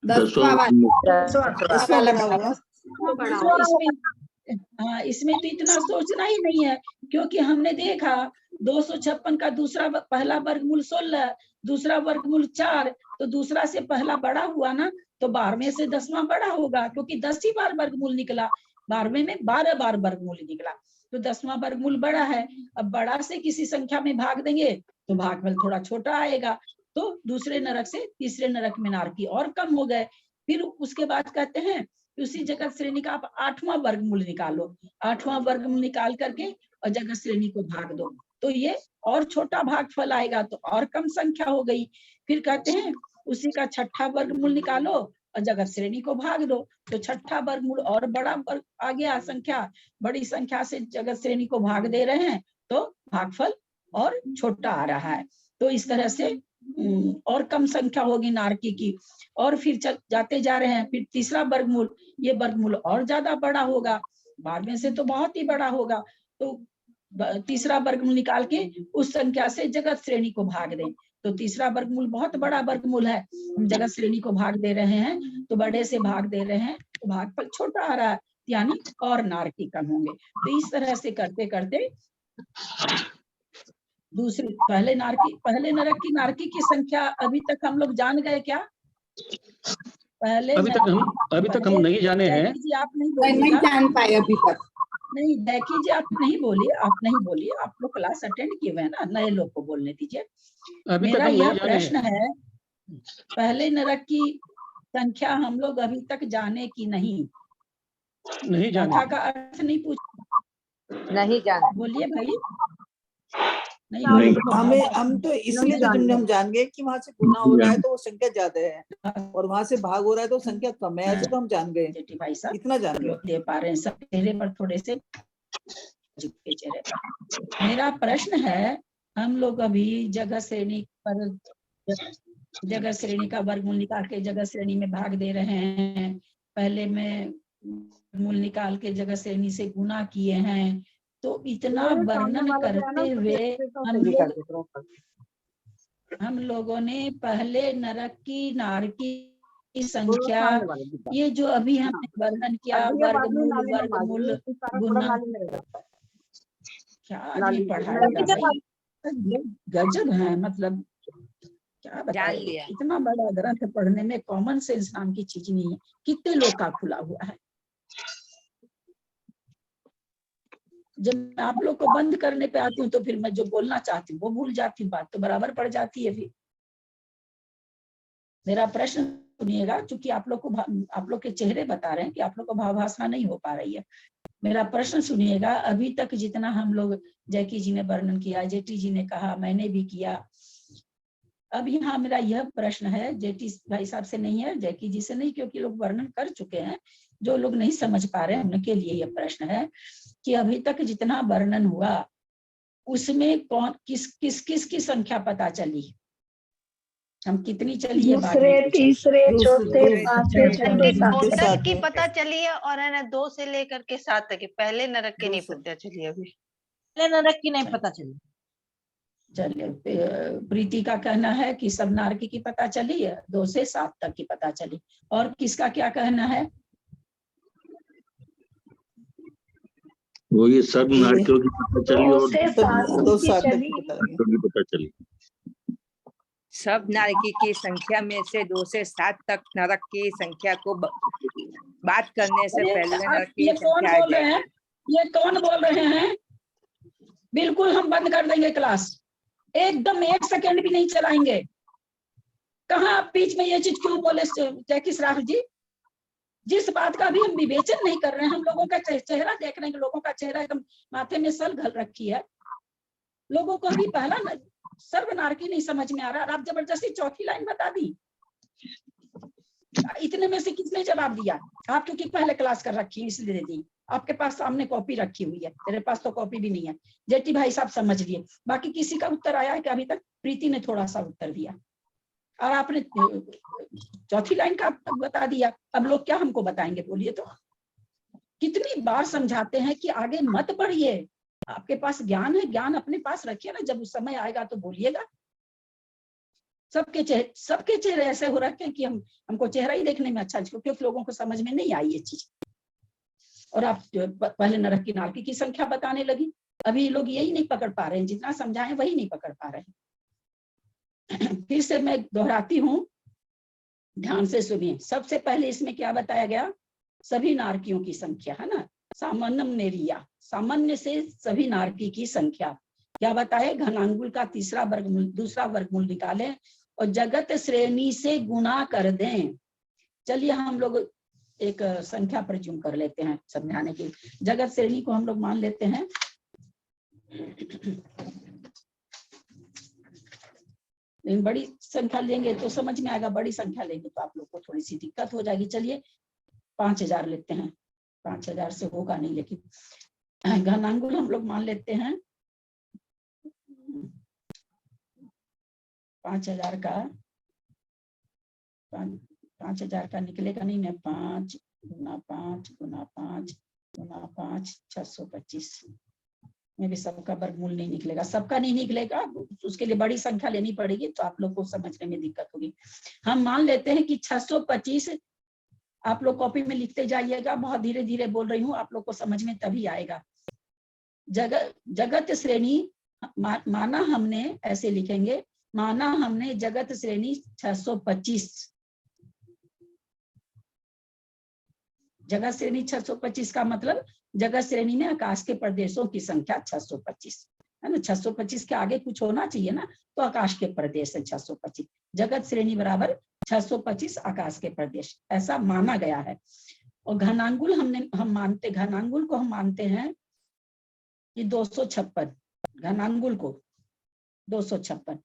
10वां बड़ा होगा। हाँ, इसमें तो इतना सोचना ही नहीं है, क्योंकि हमने देखा 256 का दूसरा पहला वर्गमूल 16, दूसरा वर्गमूल 4, तो दूसरा से पहला बड़ा हुआ ना, तो 12वें से 10वां बड़ा होगा, क्योंकि 10 ही बार वर्गमूल निकला। 12वें में 12 बार वर्गमूल निकला, तो 10वां वर्गमूल बड़ा है। अब बड़ा से किसी संख्या में भाग देंगे तो भागफल थोड़ा छोटा आएगा। तो दूसरे नरक से तीसरे नरक में नारकी और कम हो गए। फिर उसके बाद कहते हैं उसी जगत श्रेणी का आप 8वां वर्गमूल निकालो। 8वां वर्गमूल निकाल करके और जगत श्रेणी को भाग दो, तो ये और छोटा भागफल आएगा, तो और कम संख्या हो गई। फिर कहते हैं उसी का 6ठा वर्गमूल निकालो और जगत श्रेणी को भाग दो, तो 6ठा वर्गमूल और बड़ा वर्ग आ गया संख्या। बड़ी संख्या से जगत श्रेणी को भाग दे रहे हैं तो भागफल और छोटा आ रहा है। तो इस तरह से और कम संख्या होगी नारकी की। और फिर जाते जा रहे हैं, फिर तीसरा वर्गमूल, ये वर्गमूल और ज्यादा बड़ा होगा, 12वें से तो बहुत ही बड़ा होगा। तो तीसरा वर्गमूल निकाल के उस संख्या से जगत श्रेणी को भाग दें, तो तीसरा वर्गमूल बहुत बड़ा वर्गमूल है, हम जगत श्रेणी को भाग दे रहे हैं, तो बड़े से भाग दे रहे हैं तो भागफल छोटा आ रहा है, यानी और नारकी कम होंगे। तो इस तरह से करते करते दूसरी पहले नरक की नारकी की संख्या अभी तक हम लोग जान गए क्या? पहले अभी तक हम नहीं जाने हैं। जी आप नहीं जान पाए अभी तक। नहीं जैकी जी आप नहीं बोलिए, आप लोग क्लास अटेंड किए हुए हैं ना, नए लोग को बोलने दीजिए। मेरा यह प्रश्न है, पहले नरक की संख्या हम लोग अभी तक जाने की नहीं जाने का अर्थ नहीं पूछ, नहीं जाने, बोलिए भाई। नहीं, हम तो इसलिए तो हम जान गए कि वहां से गुना हो रहा है तो वो संख्या ज्यादा है, और वहां से भाग हो रहा है तो संख्या कम है, ऐसे तो हम जान गए, भाई साहब इतना जान गए। दे पा रहे हैं सब चेहरे पर थोड़े से चेहरे पर। मेरा प्रश्न है, हम लोग अभी जगत श्रेणी का वर्गमूल निकाल के जगत श्रेणी में भाग दे रहे हैं, पहले में मूल निकाल के जगत श्रेणी से गुना किए हैं, तो इतना वर्णन करते हुए हम लोग हम लोगों ने पहले नरक की नारकी की संख्या, ये जो अभी हमने वर्णन किया, वर्गमूल वर्गमूल गुना, क्या आदमी पढ़ाएगा भाई, गजब है। मतलब क्या बताए, इतना बड़ा ग्रंथ पढ़ने में कॉमन सेंस नाम की चीज नहीं है। कितने लोग का खुला हुआ है। जब मैं आप लोग को बंद करने पे आती हूँ तो फिर मैं जो बोलना चाहती हूँ वो भूल जाती हूँ, बात तो बराबर पड़ जाती है। फिर मेरा प्रश्न सुनिएगा, क्योंकि आप लोग के चेहरे बता रहे हैं कि आप लोग को भावभाषा नहीं हो पा रही है। मेरा प्रश्न सुनिएगा। अभी तक जितना हम लोग, जैकी जी ने वर्णन किया, जेटी जी ने कहा, मैंने भी किया। अब यहाँ मेरा यह प्रश्न है, जेटी भाई साहब से नहीं है, जैकी जी से नहीं, क्योंकि लोग वर्णन कर चुके हैं। जो लोग नहीं समझ पा रहे हैं उनके लिए यह प्रश्न है कि अभी तक जितना वर्णन हुआ उसमें कौन किस की संख्या पता चली, हम कितनी चली है, दूसरे तीसरे चौथे पांचवे छठे टोटल की पता चली है, और है ना 2 से लेकर के 7 तक की। पहले नरक की नहीं पता चली, अभी पहले नरक की नहीं पता चली। चलिए, प्रीति का कहना है कि सब नारकी की पता चली है, 2 से 7 तक की पता चली। और किसका क्या कहना है? वो ये सब नारकियों की पता चली और 2 से 7 तक की पता चली। सब नारकी की संख्या में से 2 से 7 तक नरक की संख्या को बात करने से पहले नरक की ये कौन संख्या बोल रहे हैं? ये कौन बोल रहे हैं? बिल्कुल हम बंद कर देंगे क्लास, एकदम 1 सेकंड भी नहीं चलाएंगे। कहाँ आप बीच में ये चीज क्यों बोले जैकी श्राफ जी? जिस बात का भी हम विवेचन नहीं कर रहे हैं, हम लोगों का चेहरा देख रहे हैं कि लोगों का चेहरा एकदम माथे में सल घल रखी है। लोगों को अभी पहला सर्वनारकी नहीं समझ में आ रहा, आप जबरदस्ती चौथी लाइन बता दी। इतने में से किसने जवाब दिया? आप क्योंकि पहले क्लास कर रखी है इसलिए दे दी। आपके पास सामने कॉपी रखी हुई है, तेरे पास तो कॉपी भी नहीं है। जेटी भाई साहब समझ लिए। बाकी किसी का उत्तर आया है कि अभी तक? प्रीति ने थोड़ा सा उत्तर दिया और आपने चौथी लाइन का बता दिया। अब लोग क्या हमको बताएंगे, बोलिए तो? कितनी बार समझाते हैं कि आगे मत बढ़िए, आपके पास ज्ञान है, ज्ञान अपने पास रखिए ना, जब उस समय आएगा तो बोलिएगा। सबके चेहरे ऐसे हो रखे हैं कि हमको चेहरा ही देखने में अच्छा, क्योंकि लोगों को समझ में नहीं आई ये चीज। और आप पहले नरक की नारकी की संख्या बताने लगी। अभी लोग यही नहीं पकड़ पा रहे हैं, जितना समझाएं वही नहीं पकड़ पा रहे हैं। फिर से मैं दोहराती हूँ, ध्यान से सुनिए। सबसे पहले इसमें क्या बताया गया? सभी नारकियों की संख्या, है ना? सामान्यम नेरिया, सामान्य से सभी नारकी की संख्या। क्या बताए? घनांगुल का तीसरा वर्गमूल, दूसरा वर्गमूल निकालें और जगत श्रेणी से गुणा कर दें। चलिए हम लोग एक संख्या प्रज्युम कर लेते हैं समझाने की। जगत श्रेणी को हम लोग मान लेते हैं लेकिन बड़ी संख्या लेंगे तो समझ में आएगा, बड़ी संख्या लेंगे तो आप लोग को थोड़ी सी दिक्कत हो जाएगी। चलिए 5000 लेते हैं, 5000 से होगा नहीं, लेकिन घनांगुल हम लोग मान लेते हैं 5000 का, 5000 का निकलेगा नहीं ना। 5 गुना 5 गुना 5 गुना 5 625 में भी सबका वर्गमूल नहीं निकलेगा। सबका नहीं निकलेगा, उसके लिए बड़ी संख्या लेनी पड़ेगी, तो आप लोग को समझने में दिक्कत होगी। हम मान लेते हैं कि 625, आप लोग कॉपी में लिखते जाइएगा, बहुत धीरे धीरे बोल रही हूँ, आप लोग को समझ में तभी आएगा। जगत श्रेणी माना हमने, ऐसे लिखेंगे, माना हमने जगत श्रेणी 625, जगत श्रेणी 625 का मतलब जगत श्रेणी में आकाश के प्रदेशों की संख्या 625 है ना। 625 के आगे कुछ होना चाहिए ना, तो आकाश के प्रदेश है 625। जगत श्रेणी बराबर 625 आकाश के प्रदेश, ऐसा माना गया है। और घनांगुल घनांगुल को हम मानते हैं कि 256, घनांगुल को 256।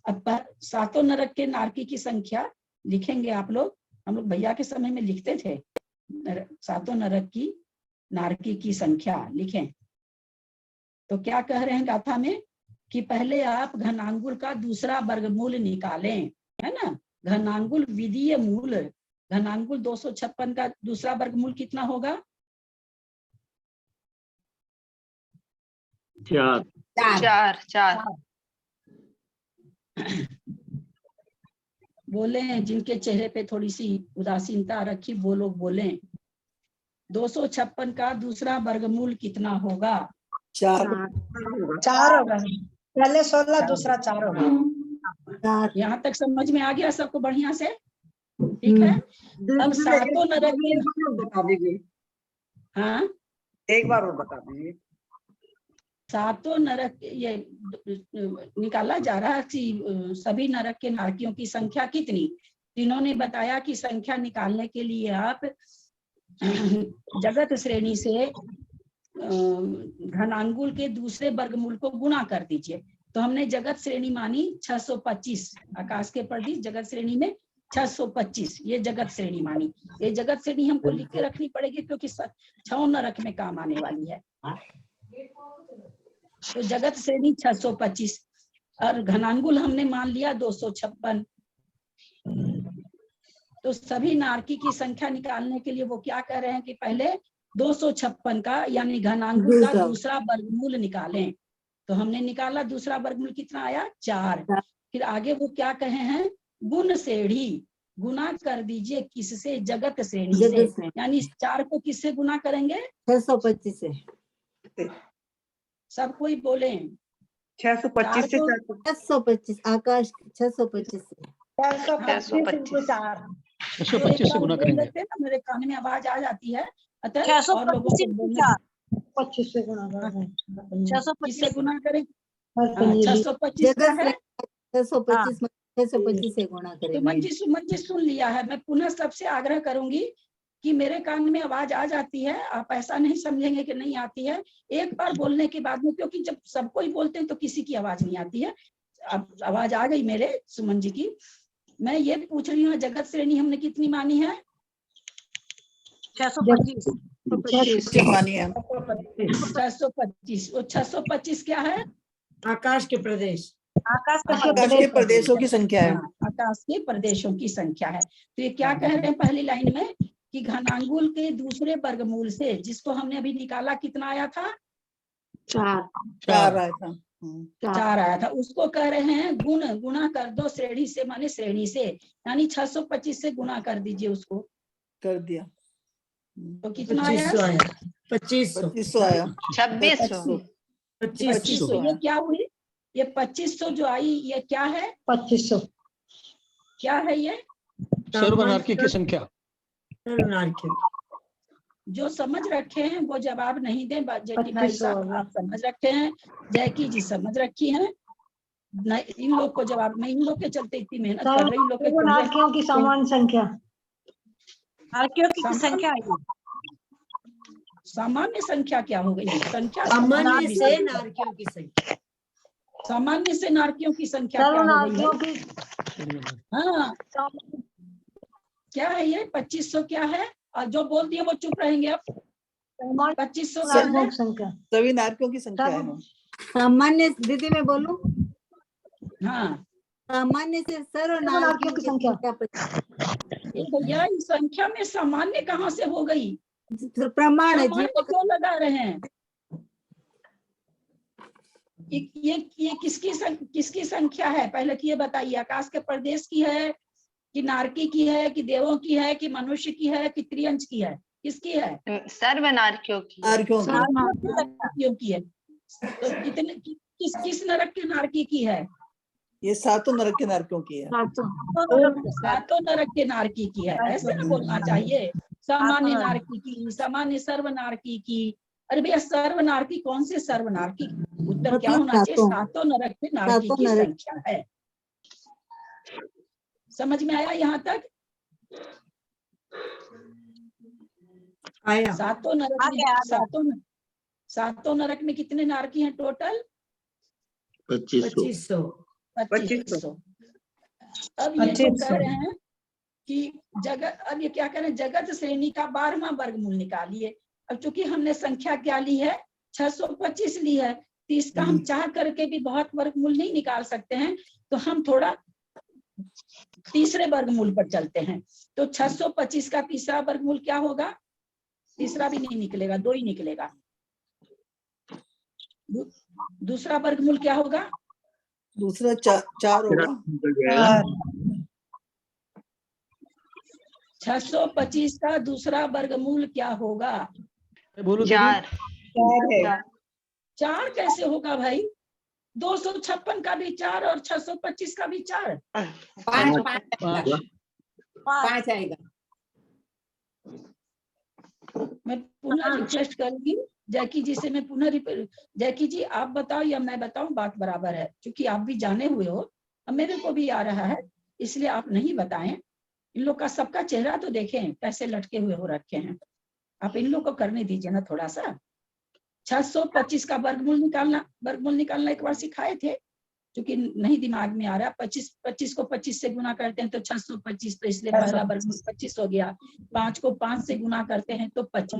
अब सातों नरक के नारकी की संख्या लिखेंगे आप लोग, हम लोग भैया के समय में लिखते थे, सातों नरक की नारकी की संख्या लिखें। तो क्या कह रहे हैं गाथा में कि पहले आप घनांगुल का दूसरा वर्गमूल निकालें, है ना। घनांगुल विधीय मूल, घनांगुल 256 का दूसरा वर्गमूल कितना होगा? 4। बोले, जिनके चेहरे पे थोड़ी सी उदासीनता रखी वो लोग बोले। 256 का दूसरा वर्गमूल कितना होगा? 4 होगा। पहले 16 दूसरा 4 होगा। यहाँ तक समझ में आ गया सबको बढ़िया से? ठीक है। अब सातों नरक के बता दीजिए, हाँ एक बार और बता दीजिए। सातों नरक ये निकाला जा रहा है कि सभी नरक के नारकियों की संख्या कितनी। इन्होंने बताया कि संख्या निकालने के लिए आप जगत श्रेणी से घनांगुल के दूसरे वर्गमूल को गुणा कर दीजिए। तो हमने जगत श्रेणी मानी 625, आकाश के प्रदेश जगत श्रेणी में 625, ये जगत श्रेणी मानी। ये जगत श्रेणी हमको लिख के रखनी पड़ेगी क्योंकि 6 नरक में काम आने वाली है। तो जगत श्रेणी 625 और घनांगुल हमने मान लिया 256। तो सभी नारकी की संख्या निकालने के लिए वो क्या कह रहे हैं कि पहले 256 का यानी घनांगुल का दूसरा वर्गमूल निकालें। तो हमने निकाला, दूसरा वर्गमूल कितना आया? 4। फिर आगे वो क्या कहे हैं? गुण श्रेणी, गुना कर दीजिए किससे? जगत श्रेणी से। यानी 4 को किससे गुना करेंगे? 625 से। सब कोई बोले 625 से 625 आकाश 625 से। 625 से गुना करेंगे। ना मेरे कान में आवाज आ जाती है, अतः और लोगों को बोलना 25 से गुणा किससे गुना करें? 625 क्या है? 625 से गुणा करेंगे। सुमन जी सुन लिया है। मैं पुनः सबसे आग्रह करूंगी कि मेरे कान में आवाज आ जाती है, आप ऐसा नहीं समझेंगे कि नहीं आती है। एक बार बोलने के बाद में, क्योंकि जब सबको ही बोलते हैं तो किसी की आवाज नहीं आती है। अब आवाज आ गई मेरे सुमन जी की। मैं ये पूछ रही हूँ, जगत श्रेणी हमने कितनी मानी है? 625 मानी है। 625। वो 625 क्या है? आकाश के प्रदेश, आकाश के प्रदेशों की संख्या है। आकाश के प्रदेशों की संख्या है। तो ये क्या कह रहे हैं पहली लाइन में कि घनांगुल के दूसरे वर्गमूल से, जिसको हमने अभी निकाला, कितना आया था? 4 आया था। 4 आया था। उसको कह रहे हैं गुणा कर दो श्रेणी से, माने श्रेणी से, यानी 625 से गुणा कर दीजिए उसको। कर दिया। तो कितना आया? 2500 आया। 2500। ये क्या हुई? ये 2500 जो आई, ये क्या है? 2500 क्या है ये? सर्वनारकी की संख्या। जो समझ रखे हैं वो जवाब नहीं दें। जेठी भाई साहब आप समझ रखे हैं, जयकी जी समझ रखी हैं, इन लोग को जवाब नहीं। इन लोग के चलते इतनी मेहनत कर रही, इन लोग के नारकियों की समान संख्या, नारकियों की संख्या सामान्य संख्या क्या हो गई? संख्या सामान्य से नारकियों की संख्या, सामान्य से नारकियों की संख्या क्या हो गई? हाँ, क्या है ये? 2500 क्या है? और जो बोल दिए वो चुप रहेंगे। अब 2500 संख्या सभी नारकियों की संख्या है। सामान्य दीदी मैं बोलूं? हाँ, सामान्य से सर्व नारकियों की संख्या। भैया इस संख्या में सामान्य कहाँ से हो गई? प्रमाण है जी। क्यों लगा रहे हैं? ये किसकी संख्या है? पहले ये बताइए, आकाश के प्रदेश की है कि नारकी की है कि देवों की है कि मनुष्य की है कि त्रियंच की है? किसकी है? सर्वनारकियों की। नारकियों की है। तो कितने किस नरक के नारकी की है? ये 7 नरक के नारकियों की है। 7 नरक के नारकी की है। ऐसे ना बोलना चाहिए। सामान्य नारकी की, सामान्य सर्वनारकी की। अरे भैया सर्वनारकी कौन से सर्वनारकी? उत्तर क्या होना चाहिए? 7 नरक के नारकी की संख्या है। समझ में आया यहाँ तक? आया। 7 नरक में, 7 नरक में कितने नारकी हैं टोटल? 2500। अब ये तो कह रहे हैं कि जगत, अब ये क्या कह रहे हैं? जगत श्रेणी का 12वां वर्गमूल निकालिए। अब चूंकि हमने संख्या क्या ली है? 625 ली है, तो इसका हम चाह करके भी बहुत वर्गमूल नहीं निकाल सकते हैं। तो हम थोड़ा तीसरे वर्गमूल पर चलते हैं। तो 625 का तीसरा वर्गमूल क्या होगा? तीसरा भी नहीं निकलेगा, 2 ही निकलेगा। दूसरा वर्गमूल क्या होगा? दूसरा 4 होगा। 625 का दूसरा वर्गमूल क्या होगा? बोलो 4 4 कैसे होगा भाई? 256 का भी 4 और 625 का भी 4। 5 आएगा। मैं पुनः रिक्वेस्ट करूंगी जैकी जी से, मैं पुनः जैकी जी आप बताओ या मैं बताऊं, बात बराबर है, क्योंकि आप भी जाने हुए हो, अब मेरे को भी आ रहा है, इसलिए आप नहीं बताएं। इन लोग का सबका चेहरा तो देखें, कैसे लटके हुए हो रखे हैं। आप इन लोग को करने दीजिए ना थोड़ा सा। 625 का वर्गमूल निकालना एक बार सिखाए थे, क्योंकि नहीं दिमाग में आ रहा। 25 को 25 से गुना करते हैं तो 625, तो इसलिए पहला वर्गमूल 25 हो गया। 5 को 5 से गुना करते हैं तो 25।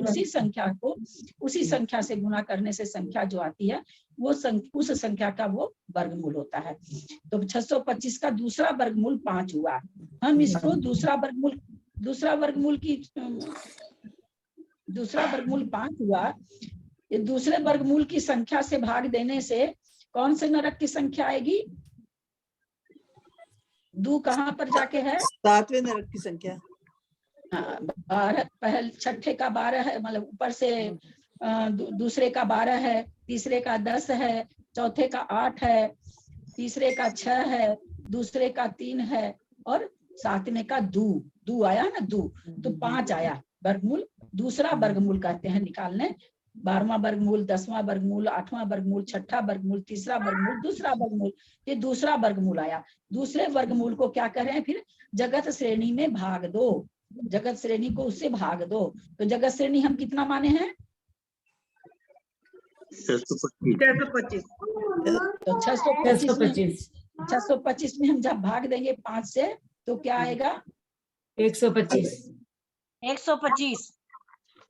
उसी संख्या से गुना करने से संख्या जो आती है वो उस संख्या का वो वर्गमूल होता है। तो 625 का दूसरा वर्गमूल 5 हुआ। हम इसको दूसरा वर्गमूल 5 हुआ। ये दूसरे वर्गमूल की संख्या से भाग देने से कौन से नरक की संख्या आएगी? 2 कहाँ पर जाके है? 7वें नरक की संख्या। 12, पहले छठे का 12 है, मतलब ऊपर से दूसरे का 12 है, तीसरे का 10 है, चौथे का 8 है, तीसरे का 6 है, दूसरे का 3 है और 7वें का 2 आया ना, 2 तो 5 आया वर्गमूल। दूसरा वर्गमूल कहते हैं निकालने। 12वां वर्गमूल, 10वां वर्गमूल, 8वां वर्गमूल, छठा वर्गमूल, तीसरा वर्गमूल, दूसरा वर्गमूल, ये दूसरा वर्गमूल आया। दूसरे वर्गमूल को क्या कर रहे हैं फिर? जगत श्रेणी में भाग दो। जगत श्रेणी को उससे भाग दो। तो जगत श्रेणी हम कितना माने हैं? 625। तो 625 में हम जब भाग देंगे 5 से तो क्या आएगा? 125।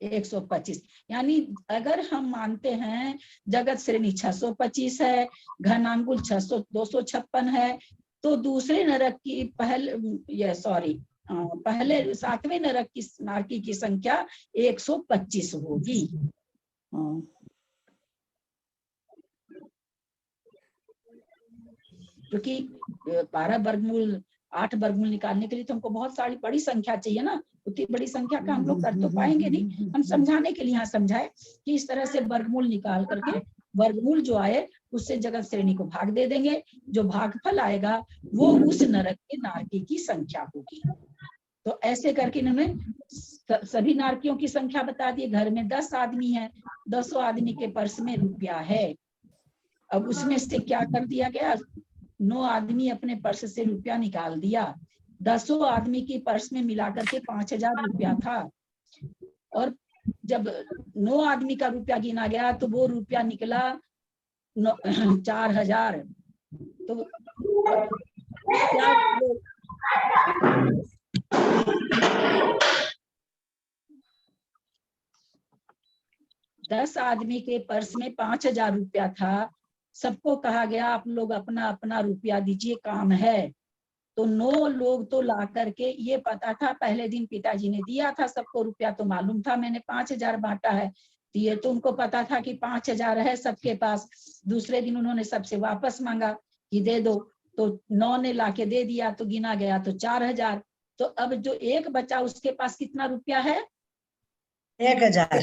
125। यानी अगर हम मानते हैं जगत श्रेणी 625 है, घनांगुल 256 है, तो दूसरे नरक की पहले 7वें नरक की नारकी की संख्या 125 होगी। क्योंकि 12 वर्गमूल 8 वर्गमूल निकालने के लिए तो हमको बहुत सारी बड़ी संख्या चाहिए ना। उतनी बड़ी संख्या का हम लोग कर तो पाएंगे नहीं। हम समझाने के लिए यहाँ समझाए कि इस तरह से वर्गमूल निकाल करके वर्गमूल जो आए उससे जगत श्रेणी को भाग दे देंगे। जो भागफल आएगा वो उस नरक के नारकी की संख्या होगी। तो ऐसे करके इन्होंने सभी नारकियों की संख्या बता दी। घर में 10 आदमी है, 10 आदमी के पर्स में रुपया है। अब उसमें से क्या कर दिया गया? 9 आदमी अपने पर्स से रुपया निकाल दिया। 10 आदमी की पर्स में मिलाकर के 5000 रुपया था। और जब 9 आदमी का रुपया गिना गया तो वो रुपया निकला 4000। तो 10 आदमी के पर्स में 5000 रुपया था। सबको कहा गया आप लोग अपना अपना रुपया दीजिए, काम है। तो 9 लोग तो ला करके, ये पता था पहले दिन पिताजी ने दिया था सबको रुपया, तो मालूम था मैंने 5000 बांटा है, तो ये तो उनको पता था कि 5000 है सबके पास। दूसरे दिन उन्होंने सबसे वापस मांगा कि दे दो, तो 9 ने लाके दे दिया, तो गिना गया तो 4000। तो अब जो एक बचा उसके पास कितना रुपया है? 1000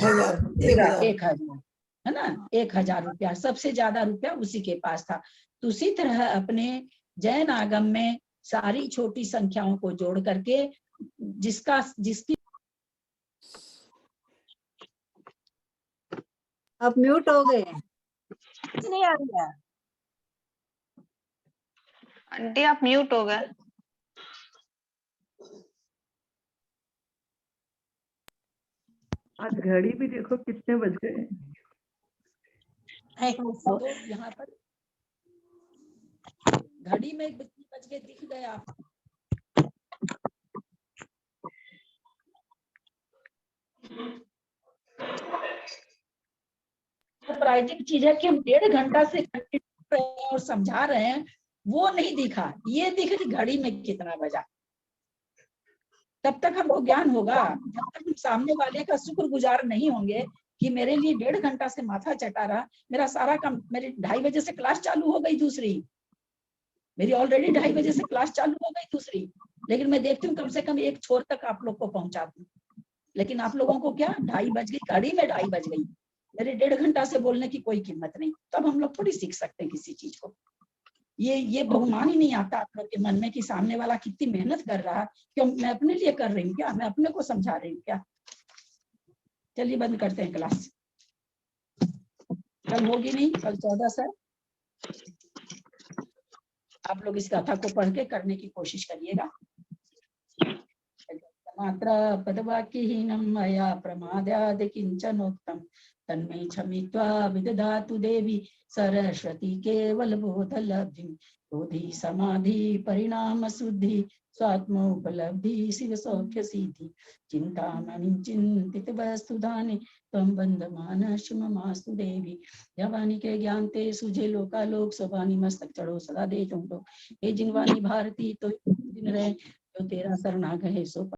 है ना, 1000 रुपया। सबसे ज्यादा रुपया उसी के पास था। तो उसी तरह अपने जैन आगम में सारी छोटी संख्याओं को जोड़ करके जिसकी अब म्यूट हो गए, नहीं आ रही है आंटी, आप म्यूट हो गए। आज घड़ी भी देखो कितने बज गए। तो यहाँ पर घड़ी में बज के दिख गया आप। सरप्राइजिंग चीज है कि हम 1.5 घंटा से और समझा रहे हैं, वो नहीं दिखा। ये दिख रही घड़ी में कितना बजा। तब तक हमको ज्ञान होगा, जब तक हम सामने वाले का शुक्रगुजार नहीं होंगे कि मेरे लिए 1.5 घंटा से माथा चटा रहा। मेरा सारा काम, मेरी 2:30 बजे से क्लास चालू हो गई दूसरी, मेरी ऑलरेडी 2:30 बजे से क्लास चालू हो गई दूसरी। लेकिन मैं देखती हूँ कम से कम एक छोर तक आप लोग को पहुंचा दूं। लेकिन आप लोगों को क्या 2:30 बज गई, घड़ी में 2:30 बज गई, मेरे 1.5 घंटा से बोलने की कोई कीमत नहीं। तब हम लोग थोड़ी सीख सकते हैं किसी चीज को। ये बहुमान ही नहीं आता आप लोग के मन में कि सामने वाला कितनी मेहनत कर रहा है, क्यों मैं अपने लिए कर रही हूँ क्या, मैं अपने को समझा रही हूँ क्या। चलिए बंद करते हैं क्लास, कल होगी नहीं, कल 14 सर आप लोग इस कथा को पढ़ के करने की कोशिश करिएगा। मात्र पदवाक्यहीनं मया प्रमादाद् किंचनोक्तम् तन्मे क्षमित्वा विदधातु देवी सरस्वती केवलबोधलब्धिं बोधि समाधि परिणाम शुद्धि स्वात्मोपलब्धि शिव सौख्य सिद्धि चिंतामणि चिंतित वस्तुधानि त्वं बंधमानश्च ममास्तु देवी। जवानी के ज्ञान ते सुझे लोकालोक सवानी मस्तक चढ़ो सदा दे तुम लोग। हे जिनवानी भारती तो दिन रहे जो तेरा शरणागत है सो